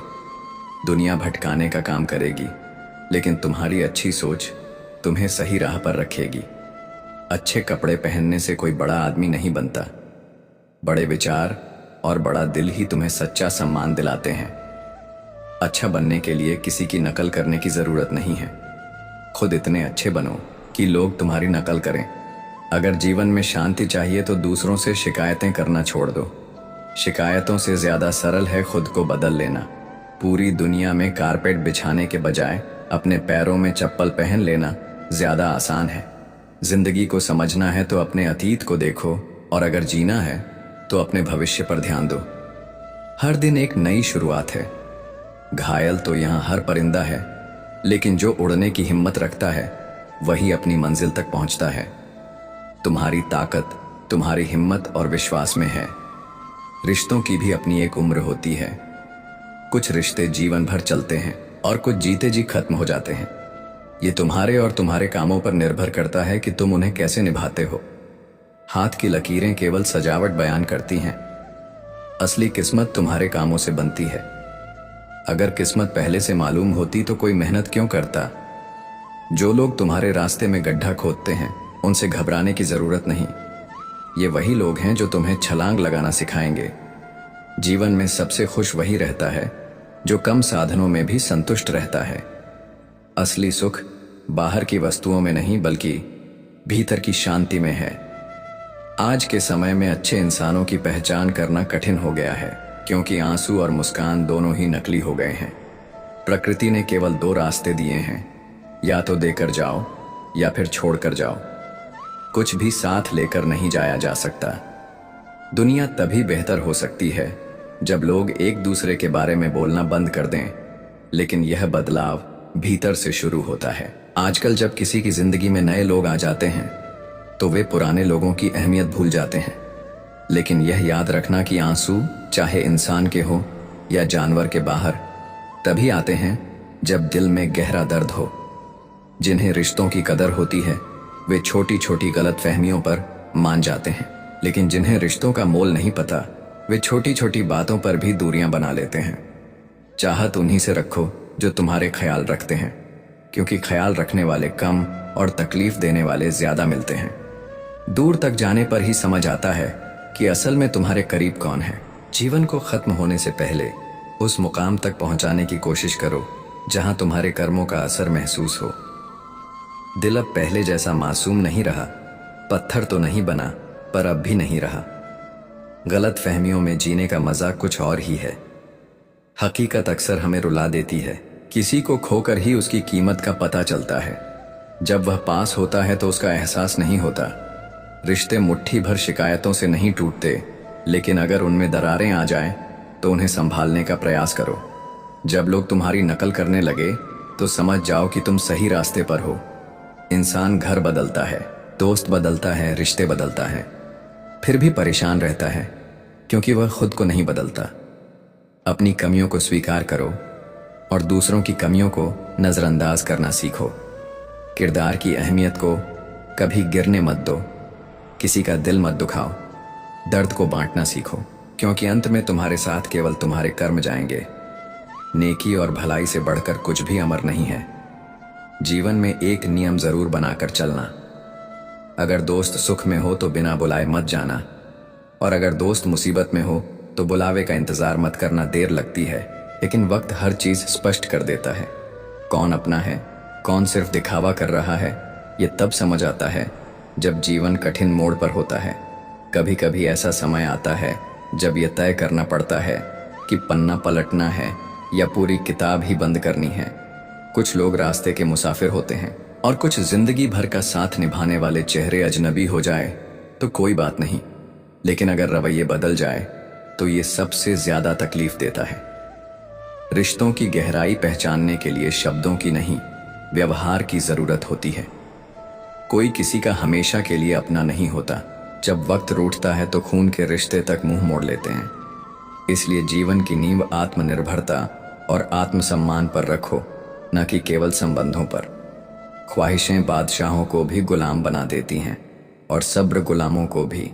दुनिया भटकाने का काम करेगी, लेकिन तुम्हारी अच्छी सोच तुम्हें सही राह पर रखेगी। अच्छे कपड़े पहनने से कोई बड़ा आदमी नहीं बनता। बड़े विचार और बड़ा दिल ही तुम्हें सच्चा सम्मान दिलाते हैं। अच्छा बनने के लिए किसी की नकल करने की जरूरत नहीं है। खुद इतने अच्छे बनो कि लोग तुम्हारी नकल करें। अगर जीवन में शांति चाहिए तो दूसरों से शिकायतें करना छोड़ दो। शिकायतों से ज्यादा सरल है खुद को बदल लेना। पूरी दुनिया में कारपेट बिछाने के बजाय अपने पैरों में चप्पल पहन लेना ज्यादा आसान है। जिंदगी को समझना है तो अपने अतीत को देखो, और अगर जीना है तो अपने भविष्य पर ध्यान दो। हर दिन एक नई शुरुआत है। घायल तो यहाँ हर परिंदा है, लेकिन जो उड़ने की हिम्मत रखता है वही अपनी मंजिल तक पहुंचता है। तुम्हारी ताकत तुम्हारी हिम्मत और विश्वास में है। रिश्तों की भी अपनी एक उम्र होती है। कुछ रिश्ते जीवन भर चलते हैं और कुछ जीते जी खत्म हो जाते हैं। ये तुम्हारे और तुम्हारे कामों पर निर्भर करता है कि तुम उन्हें कैसे निभाते हो। हाथ की लकीरें केवल सजावट बयान करती हैं। असली किस्मत तुम्हारे कामों से बनती है। अगर किस्मत पहले से मालूम होती तो कोई मेहनत क्यों करता? जो लोग तुम्हारे रास्ते में गड्ढा खोदते हैं उनसे घबराने की जरूरत नहीं। ये वही लोग हैं जो तुम्हें छलांग लगाना सिखाएंगे। जीवन में सबसे खुश वही रहता है जो कम साधनों में भी संतुष्ट रहता है। असली सुख बाहर की वस्तुओं में नहीं बल्कि भीतर की शांति में है। आज के समय में अच्छे इंसानों की पहचान करना कठिन हो गया है, क्योंकि आंसू और मुस्कान दोनों ही नकली हो गए हैं। प्रकृति ने केवल दो रास्ते दिए हैं, या तो देकर जाओ या फिर छोड़कर जाओ। कुछ भी साथ लेकर नहीं जाया जा सकता। दुनिया तभी बेहतर हो सकती है जब लोग एक दूसरे के बारे में बोलना बंद कर दें, लेकिन यह बदलाव भीतर से शुरू होता है। आजकल जब किसी की जिंदगी में नए लोग आ जाते हैं तो वे पुराने लोगों की अहमियत भूल जाते हैं। लेकिन यह याद रखना कि आंसू चाहे इंसान के हो या जानवर के बाहर तभी आते हैं जब दिल में गहरा दर्द हो। जिन्हें रिश्तों की कदर होती है वे छोटी छोटी गलतफहमियों पर मान जाते हैं, लेकिन जिन्हें रिश्तों का मोल नहीं पता वे छोटी छोटी बातों पर भी दूरियां बना लेते हैं। चाहत उन्हीं से रखो जो तुम्हारे ख्याल रखते हैं, क्योंकि ख्याल रखने वाले कम और तकलीफ देने वाले ज्यादा मिलते हैं। दूर तक जाने पर ही समझ आता है कि असल में तुम्हारे करीब कौन है। जीवन को खत्म होने से पहले उस मुकाम तक पहुंचाने की कोशिश करो जहां तुम्हारे कर्मों का असर महसूस हो। दिल अब पहले जैसा मासूम नहीं रहा। पत्थर तो नहीं बना, पर अब भी नहीं रहा। गलत फहमियों में जीने का मजा कुछ और ही है। हकीकत अक्सर हमें रुला देती है। किसी को खोकर ही उसकी कीमत का पता चलता है। जब वह पास होता है तो उसका एहसास नहीं होता। रिश्ते मुट्ठी भर शिकायतों से नहीं टूटते, लेकिन अगर उनमें दरारें आ जाएं तो उन्हें संभालने का प्रयास करो। जब लोग तुम्हारी नकल करने लगे तो समझ जाओ कि तुम सही रास्ते पर हो। इंसान घर बदलता है, दोस्त बदलता है, रिश्ते बदलता है, फिर भी परेशान रहता है क्योंकि वह खुद को नहीं बदलता। अपनी कमियों को स्वीकार करो और दूसरों की कमियों को नजरअंदाज करना सीखो। किरदार की अहमियत को कभी गिरने मत दो। किसी का दिल मत दुखाओ। दर्द को बांटना सीखो, क्योंकि अंत में तुम्हारे साथ केवल तुम्हारे कर्म जाएंगे। नेकी और भलाई से बढ़कर कुछ भी अमर नहीं है। जीवन में एक नियम जरूर बनाकर चलना। अगर दोस्त सुख में हो तो बिना बुलाए मत जाना, और अगर दोस्त मुसीबत में हो तो बुलावे का इंतजार मत करना। देर लगती है लेकिन वक्त हर चीज स्पष्ट कर देता है। कौन अपना है, कौन सिर्फ दिखावा कर रहा है, ये तब समझ आता है जब जीवन कठिन मोड़ पर होता है। कभी कभी ऐसा समय आता है जब यह तय करना पड़ता है कि पन्ना पलटना है या पूरी किताब ही बंद करनी है। कुछ लोग रास्ते के मुसाफिर होते हैं और कुछ जिंदगी भर का साथ निभाने वाले चेहरे अजनबी हो जाए तो कोई बात नहीं, लेकिन अगर रवैये बदल जाए तो ये सबसे ज्यादा तकलीफ देता है। रिश्तों की गहराई पहचानने के लिए शब्दों की नहीं, व्यवहार की जरूरत होती है। कोई किसी का हमेशा के लिए अपना नहीं होता। जब वक्त रूठता है तो खून के रिश्ते तक मुंह मोड़ लेते हैं। इसलिए जीवन की नींव आत्मनिर्भरता और आत्मसम्मान पर रखो, न कि केवल संबंधों पर। ख्वाहिशें बादशाहों को भी गुलाम बना देती हैं और सब्र गुलामों को भी।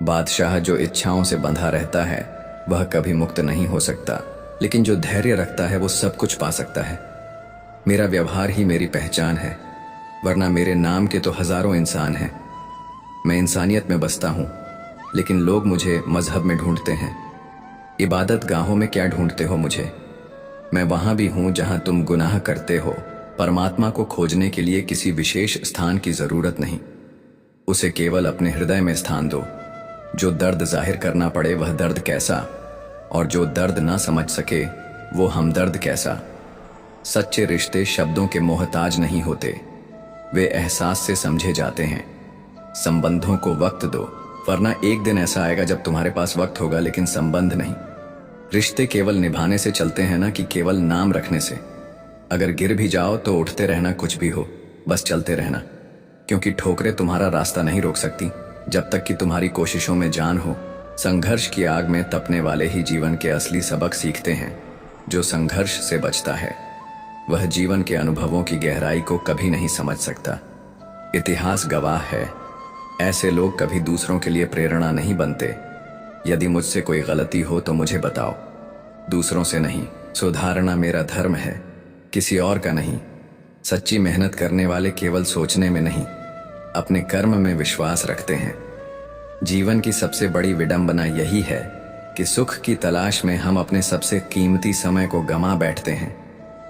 बादशाह जो इच्छाओं से बंधा रहता है वह कभी मुक्त नहीं हो सकता, लेकिन जो धैर्य रखता है वो सब कुछ पा सकता है। मेरा व्यवहार ही मेरी पहचान है, वरना मेरे नाम के तो हजारों इंसान हैं। मैं इंसानियत में बसता हूँ, लेकिन लोग मुझे मजहब में ढूंढते हैं। इबादत गाहों में क्या ढूंढते हो मुझे? मैं वहां भी हूं जहां तुम गुनाह करते हो। परमात्मा को खोजने के लिए किसी विशेष स्थान की जरूरत नहीं, उसे केवल अपने हृदय में स्थान दो। जो दर्द जाहिर करना पड़े वह दर्द कैसा, और जो दर्द ना समझ सके वो हमदर्द कैसा। सच्चे रिश्ते शब्दों के मोहताज नहीं होते, वे एहसास से समझे जाते हैं। संबंधों को वक्त दो, वरना एक दिन ऐसा आएगा जब तुम्हारे पास वक्त होगा लेकिन संबंध नहीं। रिश्ते केवल निभाने से चलते हैं ना कि केवल नाम रखने से। अगर गिर भी जाओ तो उठते रहना, कुछ भी हो बस चलते रहना, क्योंकि ठोकरें तुम्हारा रास्ता नहीं रोक सकती जब तक कि तुम्हारी कोशिशों में जान हो। संघर्ष की आग में तपने वाले ही जीवन के असली सबक सीखते हैं। जो संघर्ष से बचता है वह जीवन के अनुभवों की गहराई को कभी नहीं समझ सकता। इतिहास गवाह है, ऐसे लोग कभी दूसरों के लिए प्रेरणा नहीं बनते। यदि मुझसे कोई गलती हो तो मुझे बताओ, दूसरों से नहीं। सुधारना मेरा धर्म है, किसी और का नहीं। सच्ची मेहनत करने वाले केवल सोचने में नहीं, अपने कर्म में विश्वास रखते हैं। जीवन की सबसे बड़ी विडंबना यही है कि सुख की तलाश में हम अपने सबसे कीमती समय को गंवा बैठते हैं।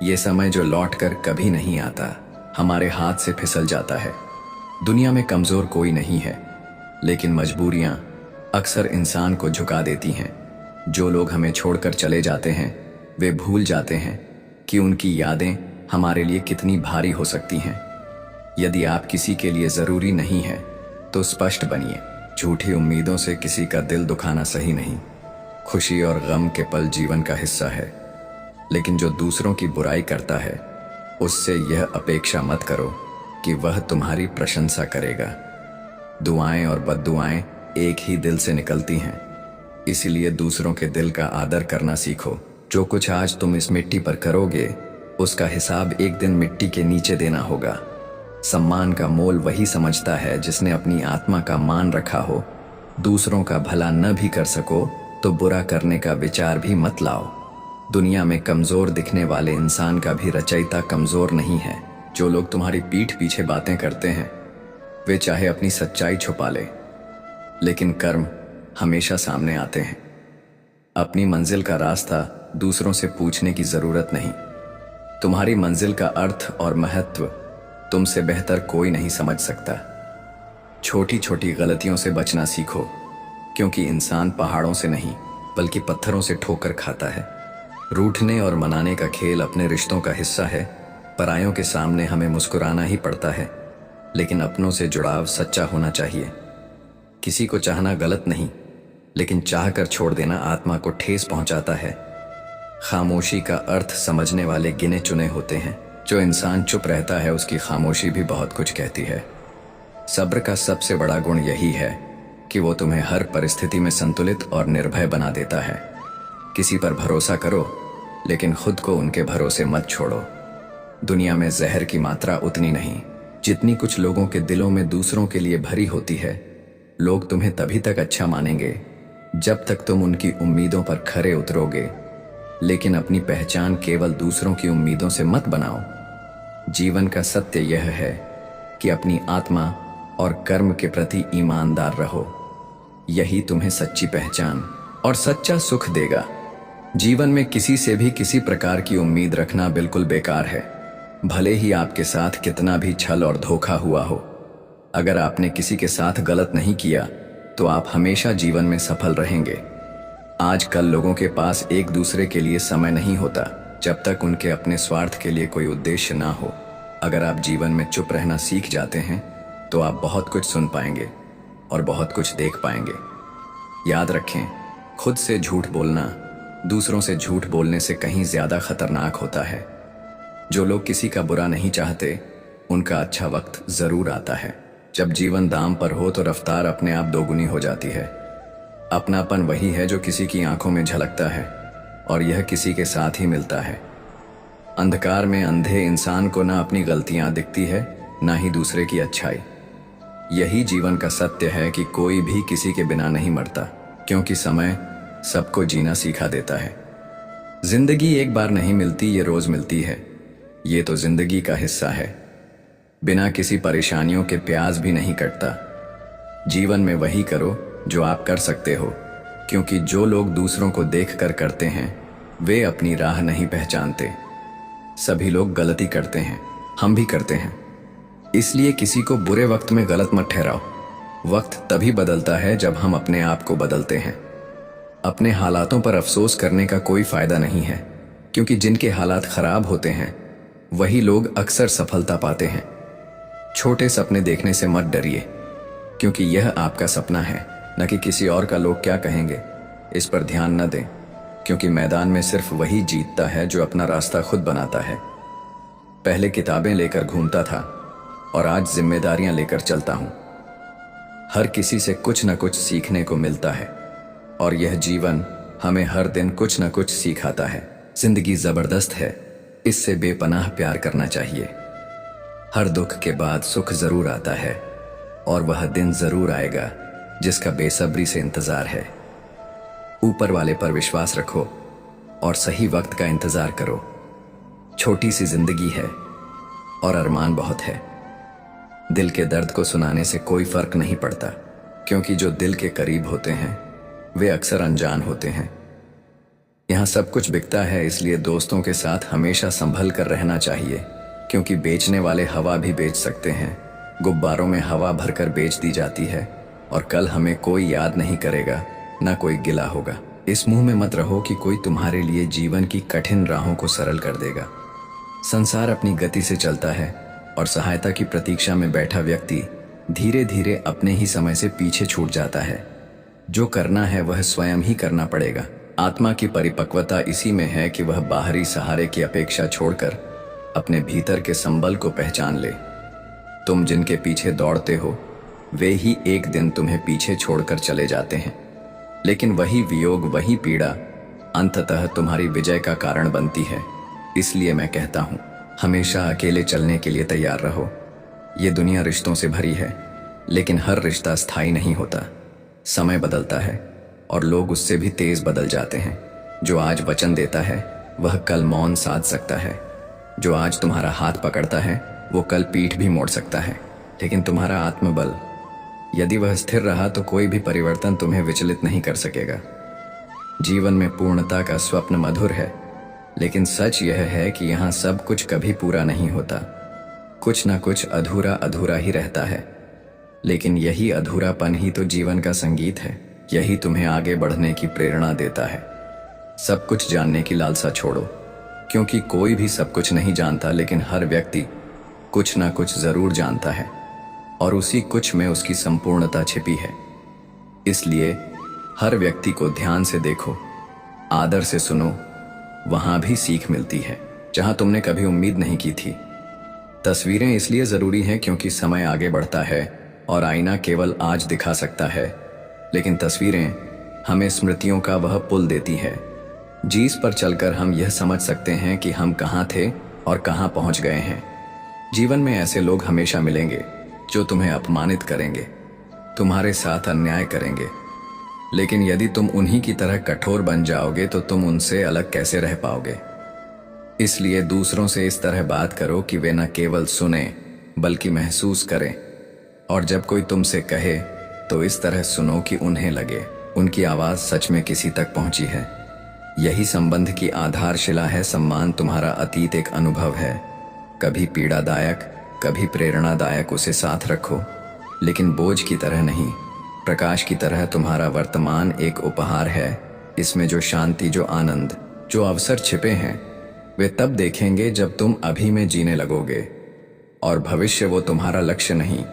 ये समय जो लौटकर कभी नहीं आता, हमारे हाथ से फिसल जाता है। दुनिया में कमजोर कोई नहीं है, लेकिन मजबूरियां अक्सर इंसान को झुका देती हैं। जो लोग हमें छोड़कर चले जाते हैं वे भूल जाते हैं कि उनकी यादें हमारे लिए कितनी भारी हो सकती हैं। यदि आप किसी के लिए जरूरी नहीं है तो स्पष्ट बनिए। झूठी उम्मीदों से किसी का दिल दुखाना सही नहीं। खुशी और गम के पल जीवन का हिस्सा है, लेकिन जो दूसरों की बुराई करता है उससे यह अपेक्षा मत करो कि वह तुम्हारी प्रशंसा करेगा। दुआएं और बद्दुआएं एक ही दिल से निकलती हैं, इसीलिए दूसरों के दिल का आदर करना सीखो। जो कुछ आज तुम इस मिट्टी पर करोगे उसका हिसाब एक दिन मिट्टी के नीचे देना होगा। सम्मान का मोल वही समझता है जिसने अपनी आत्मा का मान रखा हो। दूसरों का भला न भी कर सको तो बुरा करने का विचार भी मत लाओ। दुनिया में कमजोर दिखने वाले इंसान का भी रचयिता कमजोर नहीं है। जो लोग तुम्हारी पीठ पीछे बातें करते हैं वे चाहे अपनी सच्चाई छुपा ले, लेकिन कर्म हमेशा सामने आते हैं। अपनी मंजिल का रास्ता दूसरों से पूछने की जरूरत नहीं। तुम्हारी मंजिल का अर्थ और महत्व तुमसे बेहतर कोई नहीं समझ सकता। छोटी छोटी गलतियों से बचना सीखो, क्योंकि इंसान पहाड़ों से नहीं बल्कि पत्थरों से ठोकर खाता है। रूठने और मनाने का खेल अपने रिश्तों का हिस्सा है। परायों के सामने हमें मुस्कुराना ही पड़ता है, लेकिन अपनों से जुड़ाव सच्चा होना चाहिए। किसी को चाहना गलत नहीं, लेकिन चाहकर छोड़ देना आत्मा को ठेस पहुंचाता है। खामोशी का अर्थ समझने वाले गिने चुने होते हैं। जो इंसान चुप रहता है उसकी खामोशी भी बहुत कुछ कहती है। सब्र का सबसे बड़ा गुण यही है कि वो तुम्हें हर परिस्थिति में संतुलित और निर्भय बना देता है। किसी पर भरोसा करो, लेकिन खुद को उनके भरोसे मत छोड़ो। दुनिया में जहर की मात्रा उतनी नहीं जितनी कुछ लोगों के दिलों में दूसरों के लिए भरी होती है। लोग तुम्हें तभी तक अच्छा मानेंगे जब तक तुम उनकी उम्मीदों पर खरे उतरोगे, लेकिन अपनी पहचान केवल दूसरों की उम्मीदों से मत बनाओ। जीवन का सत्य यह है कि अपनी आत्मा और कर्म के प्रति ईमानदार रहो। यही तुम्हें सच्ची पहचान और सच्चा सुख देगा। जीवन में किसी से भी किसी प्रकार की उम्मीद रखना बिल्कुल बेकार है, भले ही आपके साथ कितना भी छल और धोखा हुआ हो। अगर आपने किसी के साथ गलत नहीं किया तो आप हमेशा जीवन में सफल रहेंगे। आजकल लोगों के पास एक दूसरे के लिए समय नहीं होता जब तक उनके अपने स्वार्थ के लिए कोई उद्देश्य ना हो। अगर आप जीवन में चुप रहना सीख जाते हैं तो आप बहुत कुछ सुन पाएंगे और बहुत कुछ देख पाएंगे। याद रखें, खुद से झूठ बोलना दूसरों से झूठ बोलने से कहीं ज्यादा खतरनाक होता है। जो लोग किसी का बुरा नहीं चाहते उनका अच्छा वक्त जरूर आता है। जब जीवन दाम पर हो तो रफ्तार अपने आप दोगुनी हो जाती है। अपनापन वही है जो किसी की आंखों में झलकता है और यह किसी के साथ ही मिलता है। अंधकार में अंधे इंसान को ना अपनी गलतियां दिखती है ना ही दूसरे की अच्छाई। यही जीवन का सत्य है कि कोई भी किसी के बिना नहीं मरता, क्योंकि समय सबको जीना सिखा देता है। जिंदगी एक बार नहीं मिलती, ये रोज मिलती है। ये तो जिंदगी का हिस्सा है। बिना किसी परेशानियों के प्याज भी नहीं कटता। जीवन में वही करो जो आप कर सकते हो, क्योंकि जो लोग दूसरों को देखकर करते हैं वे अपनी राह नहीं पहचानते। सभी लोग गलती करते हैं, हम भी करते हैं। इसलिए किसी को बुरे वक्त में गलत मत ठहराओ। वक्त तभी बदलता है जब हम अपने आप को बदलते हैं। अपने हालातों पर अफसोस करने का कोई फायदा नहीं है, क्योंकि जिनके हालात खराब होते हैं वही लोग अक्सर सफलता पाते हैं। छोटे सपने देखने से मत डरिए, क्योंकि यह आपका सपना है, न कि किसी और का लोग क्या कहेंगे इस पर ध्यान न दें, क्योंकि मैदान में सिर्फ वही जीतता है जो अपना रास्ता खुद बनाता है। पहले किताबें लेकर घूमता था और आज जिम्मेदारियां लेकर चलता हूं। हर किसी से कुछ न कुछ सीखने को मिलता है और यह जीवन हमें हर दिन कुछ न कुछ सिखाता है। जिंदगी जबरदस्त है, इससे बेपनाह प्यार करना चाहिए। हर दुख के बाद सुख जरूर आता है और वह दिन जरूर आएगा जिसका बेसब्री से इंतजार है। ऊपर वाले पर विश्वास रखो और सही वक्त का इंतजार करो। छोटी सी जिंदगी है और अरमान बहुत है। दिल के दर्द को सुनाने से कोई फर्क नहीं पड़ता, क्योंकि जो दिल के करीब होते हैं वे अक्सर अनजान होते हैं। यहाँ सब कुछ बिकता है, इसलिए दोस्तों के साथ हमेशा संभल कर रहना चाहिए, क्योंकि बेचने वाले हवा भी बेच सकते हैं। गुब्बारों में हवा भरकर बेच दी जाती है और कल हमें कोई याद नहीं करेगा, ना कोई गिला होगा। इस मुंह में मत रहो कि कोई तुम्हारे लिए जीवन की कठिन राहों को सरल कर देगा। संसार अपनी गति से चलता है और सहायता की प्रतीक्षा में बैठा व्यक्ति धीरे धीरे अपने ही समय से पीछे छूट जाता है। जो करना है वह स्वयं ही करना पड़ेगा। आत्मा की परिपक्वता इसी में है कि वह बाहरी सहारे की अपेक्षा छोड़कर अपने भीतर के संबल को पहचान ले। तुम जिनके पीछे दौड़ते हो वे ही एक दिन तुम्हें पीछे छोड़कर चले जाते हैं, लेकिन वही वियोग, वही पीड़ा अंततः तुम्हारी विजय का कारण बनती है। इसलिए मैं कहता हूं, हमेशा अकेले चलने के लिए तैयार रहो। ये दुनिया रिश्तों से भरी है, लेकिन हर रिश्ता स्थायी नहीं होता। समय बदलता है और लोग उससे भी तेज बदल जाते हैं। जो आज वचन देता है वह कल मौन साध सकता है। जो आज तुम्हारा हाथ पकड़ता है वो कल पीठ भी मोड़ सकता है। लेकिन तुम्हारा आत्मबल यदि वह स्थिर रहा तो कोई भी परिवर्तन तुम्हें विचलित नहीं कर सकेगा। जीवन में पूर्णता का स्वप्न मधुर है, लेकिन सच यह है कि यहाँ सब कुछ कभी पूरा नहीं होता। कुछ न कुछ अधूरा अधूरा ही रहता है, लेकिन यही अधूरापन ही तो जीवन का संगीत है। यही तुम्हें आगे बढ़ने की प्रेरणा देता है। सब कुछ जानने की लालसा छोड़ो, क्योंकि कोई भी सब कुछ नहीं जानता, लेकिन हर व्यक्ति कुछ ना कुछ जरूर जानता है और उसी कुछ में उसकी संपूर्णता छिपी है। इसलिए हर व्यक्ति को ध्यान से देखो, आदर से सुनो, वहां भी सीख मिलती है जहां तुमने कभी उम्मीद नहीं की थी। तस्वीरें इसलिए जरूरी हैं क्योंकि समय आगे बढ़ता है और आईना केवल आज दिखा सकता है, लेकिन तस्वीरें हमें स्मृतियों का वह पुल देती है जिस पर चलकर हम यह समझ सकते हैं कि हम कहां थे और कहां पहुंच गए हैं। जीवन में ऐसे लोग हमेशा मिलेंगे जो तुम्हें अपमानित करेंगे, तुम्हारे साथ अन्याय करेंगे, लेकिन यदि तुम उन्हीं की तरह कठोर बन जाओगे तो तुम उनसे अलग कैसे रह पाओगे। इसलिए दूसरों से इस तरह बात करो कि वे न केवल सुने बल्कि महसूस करें, और जब कोई तुमसे कहे तो इस तरह सुनो कि उन्हें लगे उनकी आवाज सच में किसी तक पहुंची है। यही संबंध की आधारशिला है। सम्मान तुम्हारा अतीत एक अनुभव है, कभी पीड़ादायक, कभी प्रेरणादायक। उसे साथ रखो, लेकिन बोझ की तरह नहीं, प्रकाश की तरह। तुम्हारा वर्तमान एक उपहार है। इसमें जो शांति, जो आनंद, जो अवसर छिपे हैं, वे तब देखेंगे जब तुम अभी में जीने लगोगे। और भविष्य वो तुम्हारा लक्ष्य नहीं,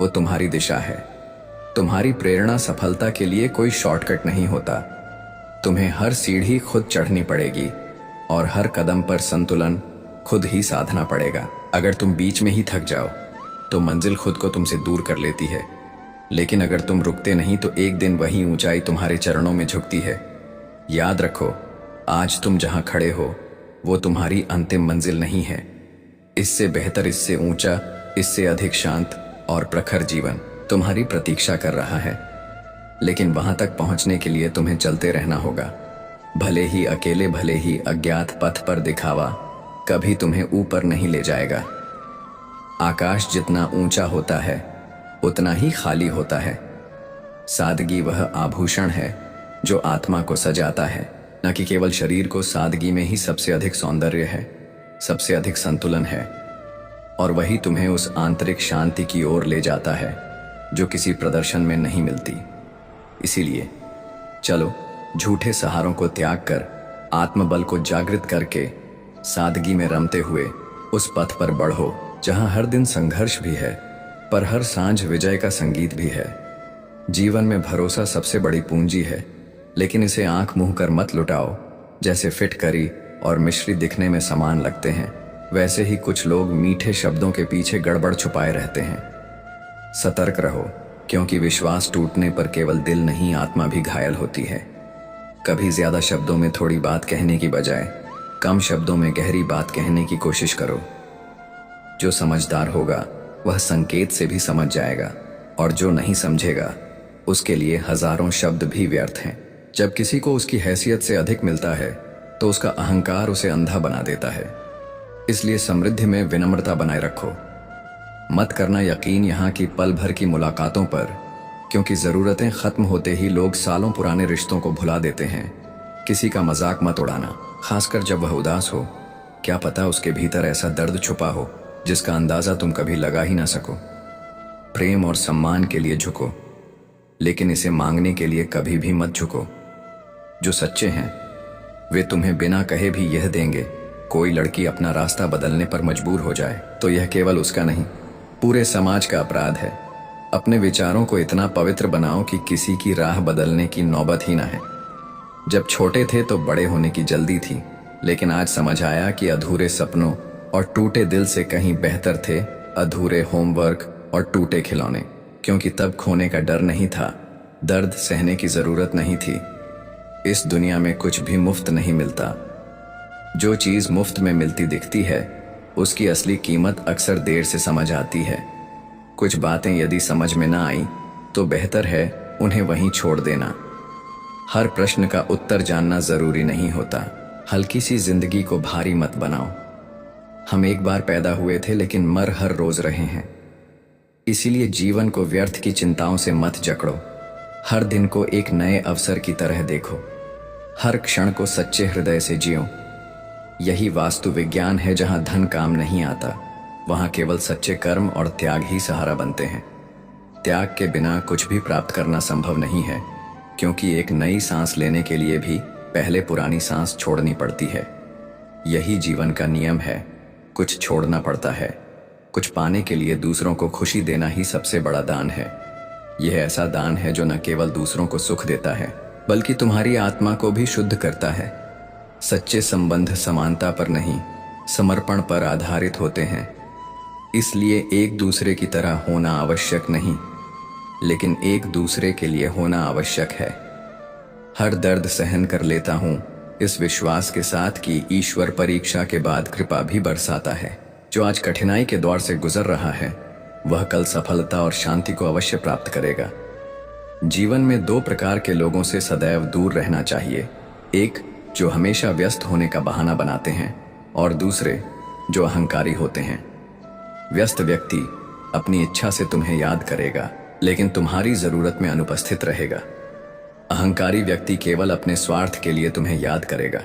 वो तुम्हारी दिशा है। तुम्हारी प्रेरणा सफलता के लिए कोई शॉर्टकट नहीं होता। तुम्हें हर सीढ़ी खुद चढ़नी पड़ेगी और हर कदम पर संतुलन खुद ही साधना पड़ेगा। अगर तुम बीच में ही थक जाओ तो मंजिल खुद को तुमसे दूर कर लेती है, लेकिन अगर तुम रुकते नहीं तो एक दिन वही ऊंचाई तुम्हारे चरणों में झुकती है। याद रखो, आज तुम जहां खड़े हो वो तुम्हारी अंतिम मंजिल नहीं है। इससे बेहतर, इससे ऊंचा, इससे अधिक शांत और प्रखर जीवन तुम्हारी प्रतीक्षा कर रहा है। लेकिन वहां तक पहुंचने के लिए तुम्हें चलते रहना होगा। भले ही अकेले, भले ही अज्ञात पथ पर दिखावा कभी तुम्हें ऊपर नहीं ले जाएगा। आकाश जितना ऊंचा होता है उतना ही खाली होता है। सादगी वह आभूषण है जो आत्मा को सजाता है, न कि केवल शरीर को। सादगी में ही सबसे अधिक सौंदर्य है, सबसे अधिक संतुलन है, और वही तुम्हें उस आंतरिक शांति की ओर ले जाता है जो किसी प्रदर्शन में नहीं मिलती। इसीलिए चलो, झूठे सहारों को त्याग कर, आत्मबल को जागृत करके, सादगी में रमते हुए उस पथ पर बढ़ो जहां हर दिन संघर्ष भी है पर हर सांझ विजय का संगीत भी है। जीवन में भरोसा सबसे बड़ी पूंजी है, लेकिन इसे आंख मूंद कर मत लुटाओ। जैसे फिटकरी और मिश्री दिखने में समान लगते हैं, वैसे ही कुछ लोग मीठे शब्दों के पीछे गड़बड़ छुपाए रहते हैं। सतर्क रहो, क्योंकि विश्वास टूटने पर केवल दिल नहीं, आत्मा भी घायल होती है। कभी ज्यादा शब्दों में थोड़ी बात कहने की बजाय कम शब्दों में गहरी बात कहने की कोशिश करो। जो समझदार होगा वह संकेत से भी समझ जाएगा, और जो नहीं समझेगा उसके लिए हजारों शब्द भी व्यर्थ हैं। जब किसी को उसकी हैसियत से अधिक मिलता है तो उसका अहंकार उसे अंधा बना देता है। इसलिए समृद्धि में विनम्रता बनाए रखो। मत करना यकीन यहाँ की पल भर की मुलाकातों पर, क्योंकि ज़रूरतें ख़त्म होते ही लोग सालों पुराने रिश्तों को भुला देते हैं। किसी का मजाक मत उड़ाना, खासकर जब वह उदास हो। क्या पता उसके भीतर ऐसा दर्द छुपा हो जिसका अंदाज़ा तुम कभी लगा ही ना सको। प्रेम और सम्मान के लिए झुको, लेकिन इसे मांगने के लिए कभी भी मत झुको। जो सच्चे हैं वे तुम्हें बिना कहे भी यह देंगे। कोई लड़की अपना रास्ता बदलने पर मजबूर हो जाए तो यह केवल उसका नहीं, पूरे समाज का अपराध है। अपने विचारों को इतना पवित्र बनाओ कि किसी की राह बदलने की नौबत ही ना है। जब छोटे थे तो बड़े होने की जल्दी थी, लेकिन आज समझ आया कि अधूरे सपनों और टूटे दिल से कहीं बेहतर थे अधूरे होमवर्क और टूटे खिलौने। क्योंकि तब खोने का डर नहीं था, दर्द सहने की जरूरत नहीं थी। इस दुनिया में कुछ भी मुफ्त नहीं मिलता। जो चीज मुफ्त में मिलती दिखती है उसकी असली कीमत अक्सर देर से समझ आती है। कुछ बातें यदि समझ में ना आई तो बेहतर है उन्हें वहीं छोड़ देना। हर प्रश्न का उत्तर जानना जरूरी नहीं होता। हल्की सी जिंदगी को भारी मत बनाओ। हम एक बार पैदा हुए थे लेकिन मर हर रोज रहे हैं। इसीलिए जीवन को व्यर्थ की चिंताओं से मत जकड़ो। हर दिन को एक नए अवसर की तरह देखो। हर क्षण को सच्चे हृदय से जियो। यही वास्तु विज्ञान है। जहां धन काम नहीं आता, वहां केवल सच्चे कर्म और त्याग ही सहारा बनते हैं। त्याग के बिना कुछ भी प्राप्त करना संभव नहीं है, क्योंकि एक नई सांस लेने के लिए भी पहले पुरानी सांस छोड़नी पड़ती है। यही जीवन का नियम है। कुछ छोड़ना पड़ता है। कुछ पाने के लिए दूसरों को खुशी देना ही सबसे बड़ा दान है। यह ऐसा दान है जो न केवल दूसरों को सुख देता है, बल्कि तुम्हारी आत्मा को भी शुद्ध करता है। सच्चे संबंध समानता पर नहीं, समर्पण पर आधारित होते हैं। इसलिए एक दूसरे की तरह होना आवश्यक नहीं, लेकिन एक दूसरे के लिए होना आवश्यक है। हर दर्द सहन कर लेता हूं, इस विश्वास के साथ कि ईश्वर परीक्षा के बाद कृपा भी बरसाता है। जो आज कठिनाई के दौर से गुजर रहा है वह कल सफलता और शांति को अवश्य प्राप्त करेगा। जीवन में दो प्रकार के लोगों से सदैव दूर रहना चाहिए। एक जो हमेशा व्यस्त होने का बहाना बनाते हैं, और दूसरे जो अहंकारी होते हैं। व्यस्त व्यक्ति अपनी इच्छा से तुम्हें याद करेगा, लेकिन तुम्हारी जरूरत में अनुपस्थित रहेगा। अहंकारी व्यक्ति केवल अपने स्वार्थ के लिए तुम्हें याद करेगा।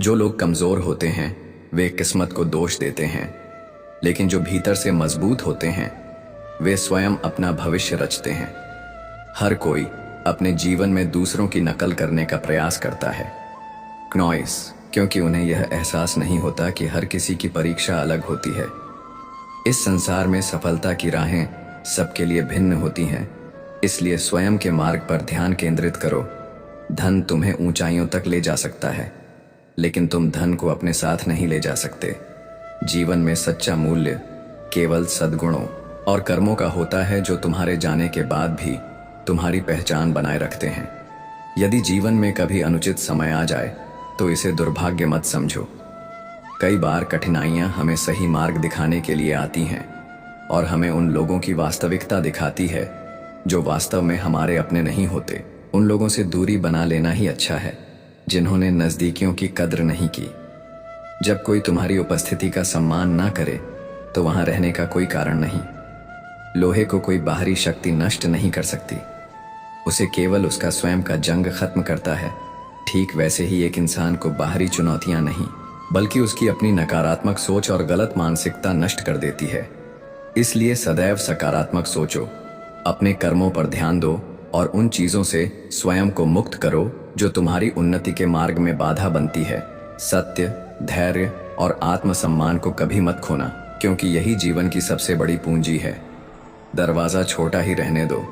जो लोग कमजोर होते हैं वे किस्मत को दोष देते हैं, लेकिन जो भीतर से मजबूत होते हैं वे स्वयं अपना भविष्य रचते हैं। हर कोई अपने जीवन में दूसरों की नकल करने का प्रयास करता है, नॉइस, क्योंकि उन्हें यह एहसास नहीं होता कि हर किसी की परीक्षा अलग होती है। इस संसार में सफलता की राहें सबके लिए भिन्न होती हैं, इसलिए स्वयं के मार्ग पर ध्यान केंद्रित करो। धन तुम्हें ऊंचाइयों तक ले जा सकता है, लेकिन तुम धन को अपने साथ नहीं ले जा सकते। जीवन में सच्चा मूल्य केवल सद्गुणों और कर्मों का होता है जो तुम्हारे जाने के बाद भी तुम्हारी पहचान बनाए रखते हैं। यदि जीवन में कभी अनुचित समय आ जाए तो इसे दुर्भाग्य मत समझो। कई बार कठिनाइयां हमें सही मार्ग दिखाने के लिए आती हैं और हमें उन लोगों की वास्तविकता दिखाती है जो वास्तव में हमारे अपने नहीं होते। उन लोगों से दूरी बना लेना ही अच्छा है जिन्होंने नजदीकियों की कद्र नहीं की। जब कोई तुम्हारी उपस्थिति का सम्मान ना करे तो वहां रहने का कोई कारण नहीं। लोहे को कोई बाहरी शक्ति नष्ट नहीं कर सकती, उसे केवल उसका स्वयं का जंग खत्म करता है। ठीक वैसे ही एक इंसान को बाहरी चुनौतियां नहीं बल्कि उसकी अपनी नकारात्मक सोच और गलत मानसिकता नष्ट कर देती है। इसलिए सदैव सकारात्मक सोचो, अपने कर्मों पर ध्यान दो और उन चीजों से स्वयं को मुक्त करो जो तुम्हारी उन्नति के मार्ग में बाधा बनती है। सत्य, धैर्य और आत्मसम्मान को कभी मत खोना, क्योंकि यही जीवन की सबसे बड़ी पूंजी है। दरवाजा छोटा ही रहने दो।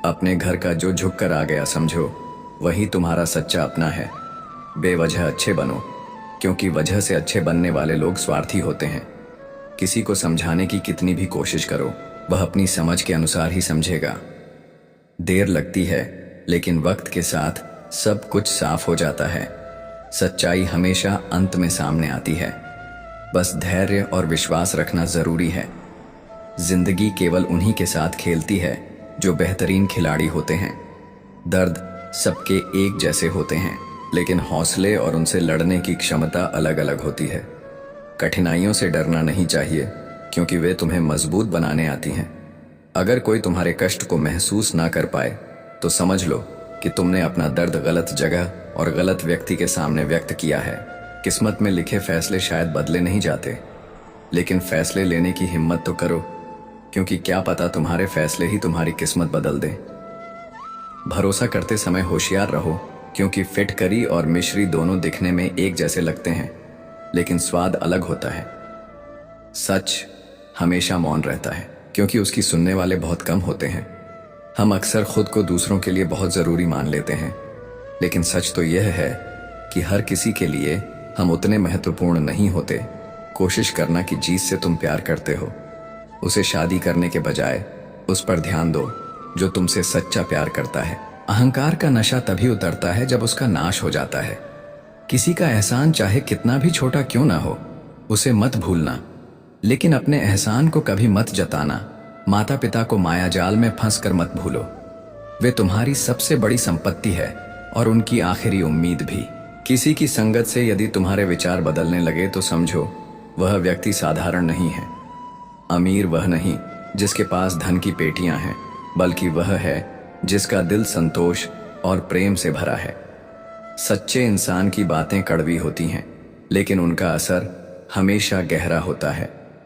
अपने घर का जो झुक कर आ गया समझो वही तुम्हारा सच्चा अपना है। बेवजह अच्छे बनो, क्योंकि वजह से अच्छे बनने वाले लोग स्वार्थी होते हैं। किसी को समझाने की कितनी भी कोशिश करो वह अपनी समझ के अनुसार ही समझेगा। देर लगती है लेकिन वक्त के साथ सब कुछ साफ हो जाता है। सच्चाई हमेशा अंत में सामने आती है। बस धैर्य और विश्वास रखना जरूरी है। जिंदगी केवल उन्हीं के साथ खेलती है जो बेहतरीन खिलाड़ी होते हैं। दर्द सबके एक जैसे होते हैं, लेकिन हौसले और उनसे लड़ने की क्षमता अलग अलग होती है। कठिनाइयों से डरना नहीं चाहिए, क्योंकि वे तुम्हें मजबूत बनाने आती हैं। अगर कोई तुम्हारे कष्ट को महसूस ना कर पाए तो समझ लो कि तुमने अपना दर्द गलत जगह और गलत व्यक्ति के सामने व्यक्त किया है। किस्मत में लिखे फैसले शायद बदले नहीं जाते, लेकिन फैसले लेने की हिम्मत तो करो, क्योंकि क्या पता तुम्हारे फैसले ही तुम्हारी किस्मत बदल दें। भरोसा करते समय होशियार रहो, क्योंकि फिटकरी और मिश्री दोनों दिखने में एक जैसे लगते हैं, लेकिन स्वाद अलग होता है। सच हमेशा मौन रहता है, क्योंकि उसकी सुनने वाले बहुत कम होते हैं। हम अक्सर खुद को दूसरों के लिए बहुत जरूरी मान लेते हैं, लेकिन सच तो यह है कि हर किसी के लिए हम उतने महत्वपूर्ण नहीं होते। कोशिश करना कि जिससे तुम प्यार करते हो उसे शादी करने के बजाय उस पर ध्यान दो जो तुमसे सच्चा प्यार करता है। अहंकार का नशा तभी उतरता है जब उसका नाश हो जाता है। किसी का एहसान चाहे कितना भी छोटा क्यों ना हो, उसे मत भूलना, लेकिन अपने एहसान को कभी मत जताना। माता पिता को माया जाल में फंस कर मत भूलो। वे तुम्हारी सबसे बड़ी संपत्ति है और उनकी आखिरी उम्मीद भी। किसी की संगत से यदि तुम्हारे विचार बदलने लगे तो समझो वह व्यक्ति साधारण नहीं है। अमीर वह नहीं जिसके पास धन की पेटियां हैं, बल्कि वह है जिसका दिल संतोष और प्रेम से भरा है। सच्चे इंसान की बातें कड़वी होती हैं, लेकिन उनका असर हमेशा गहरा होता है।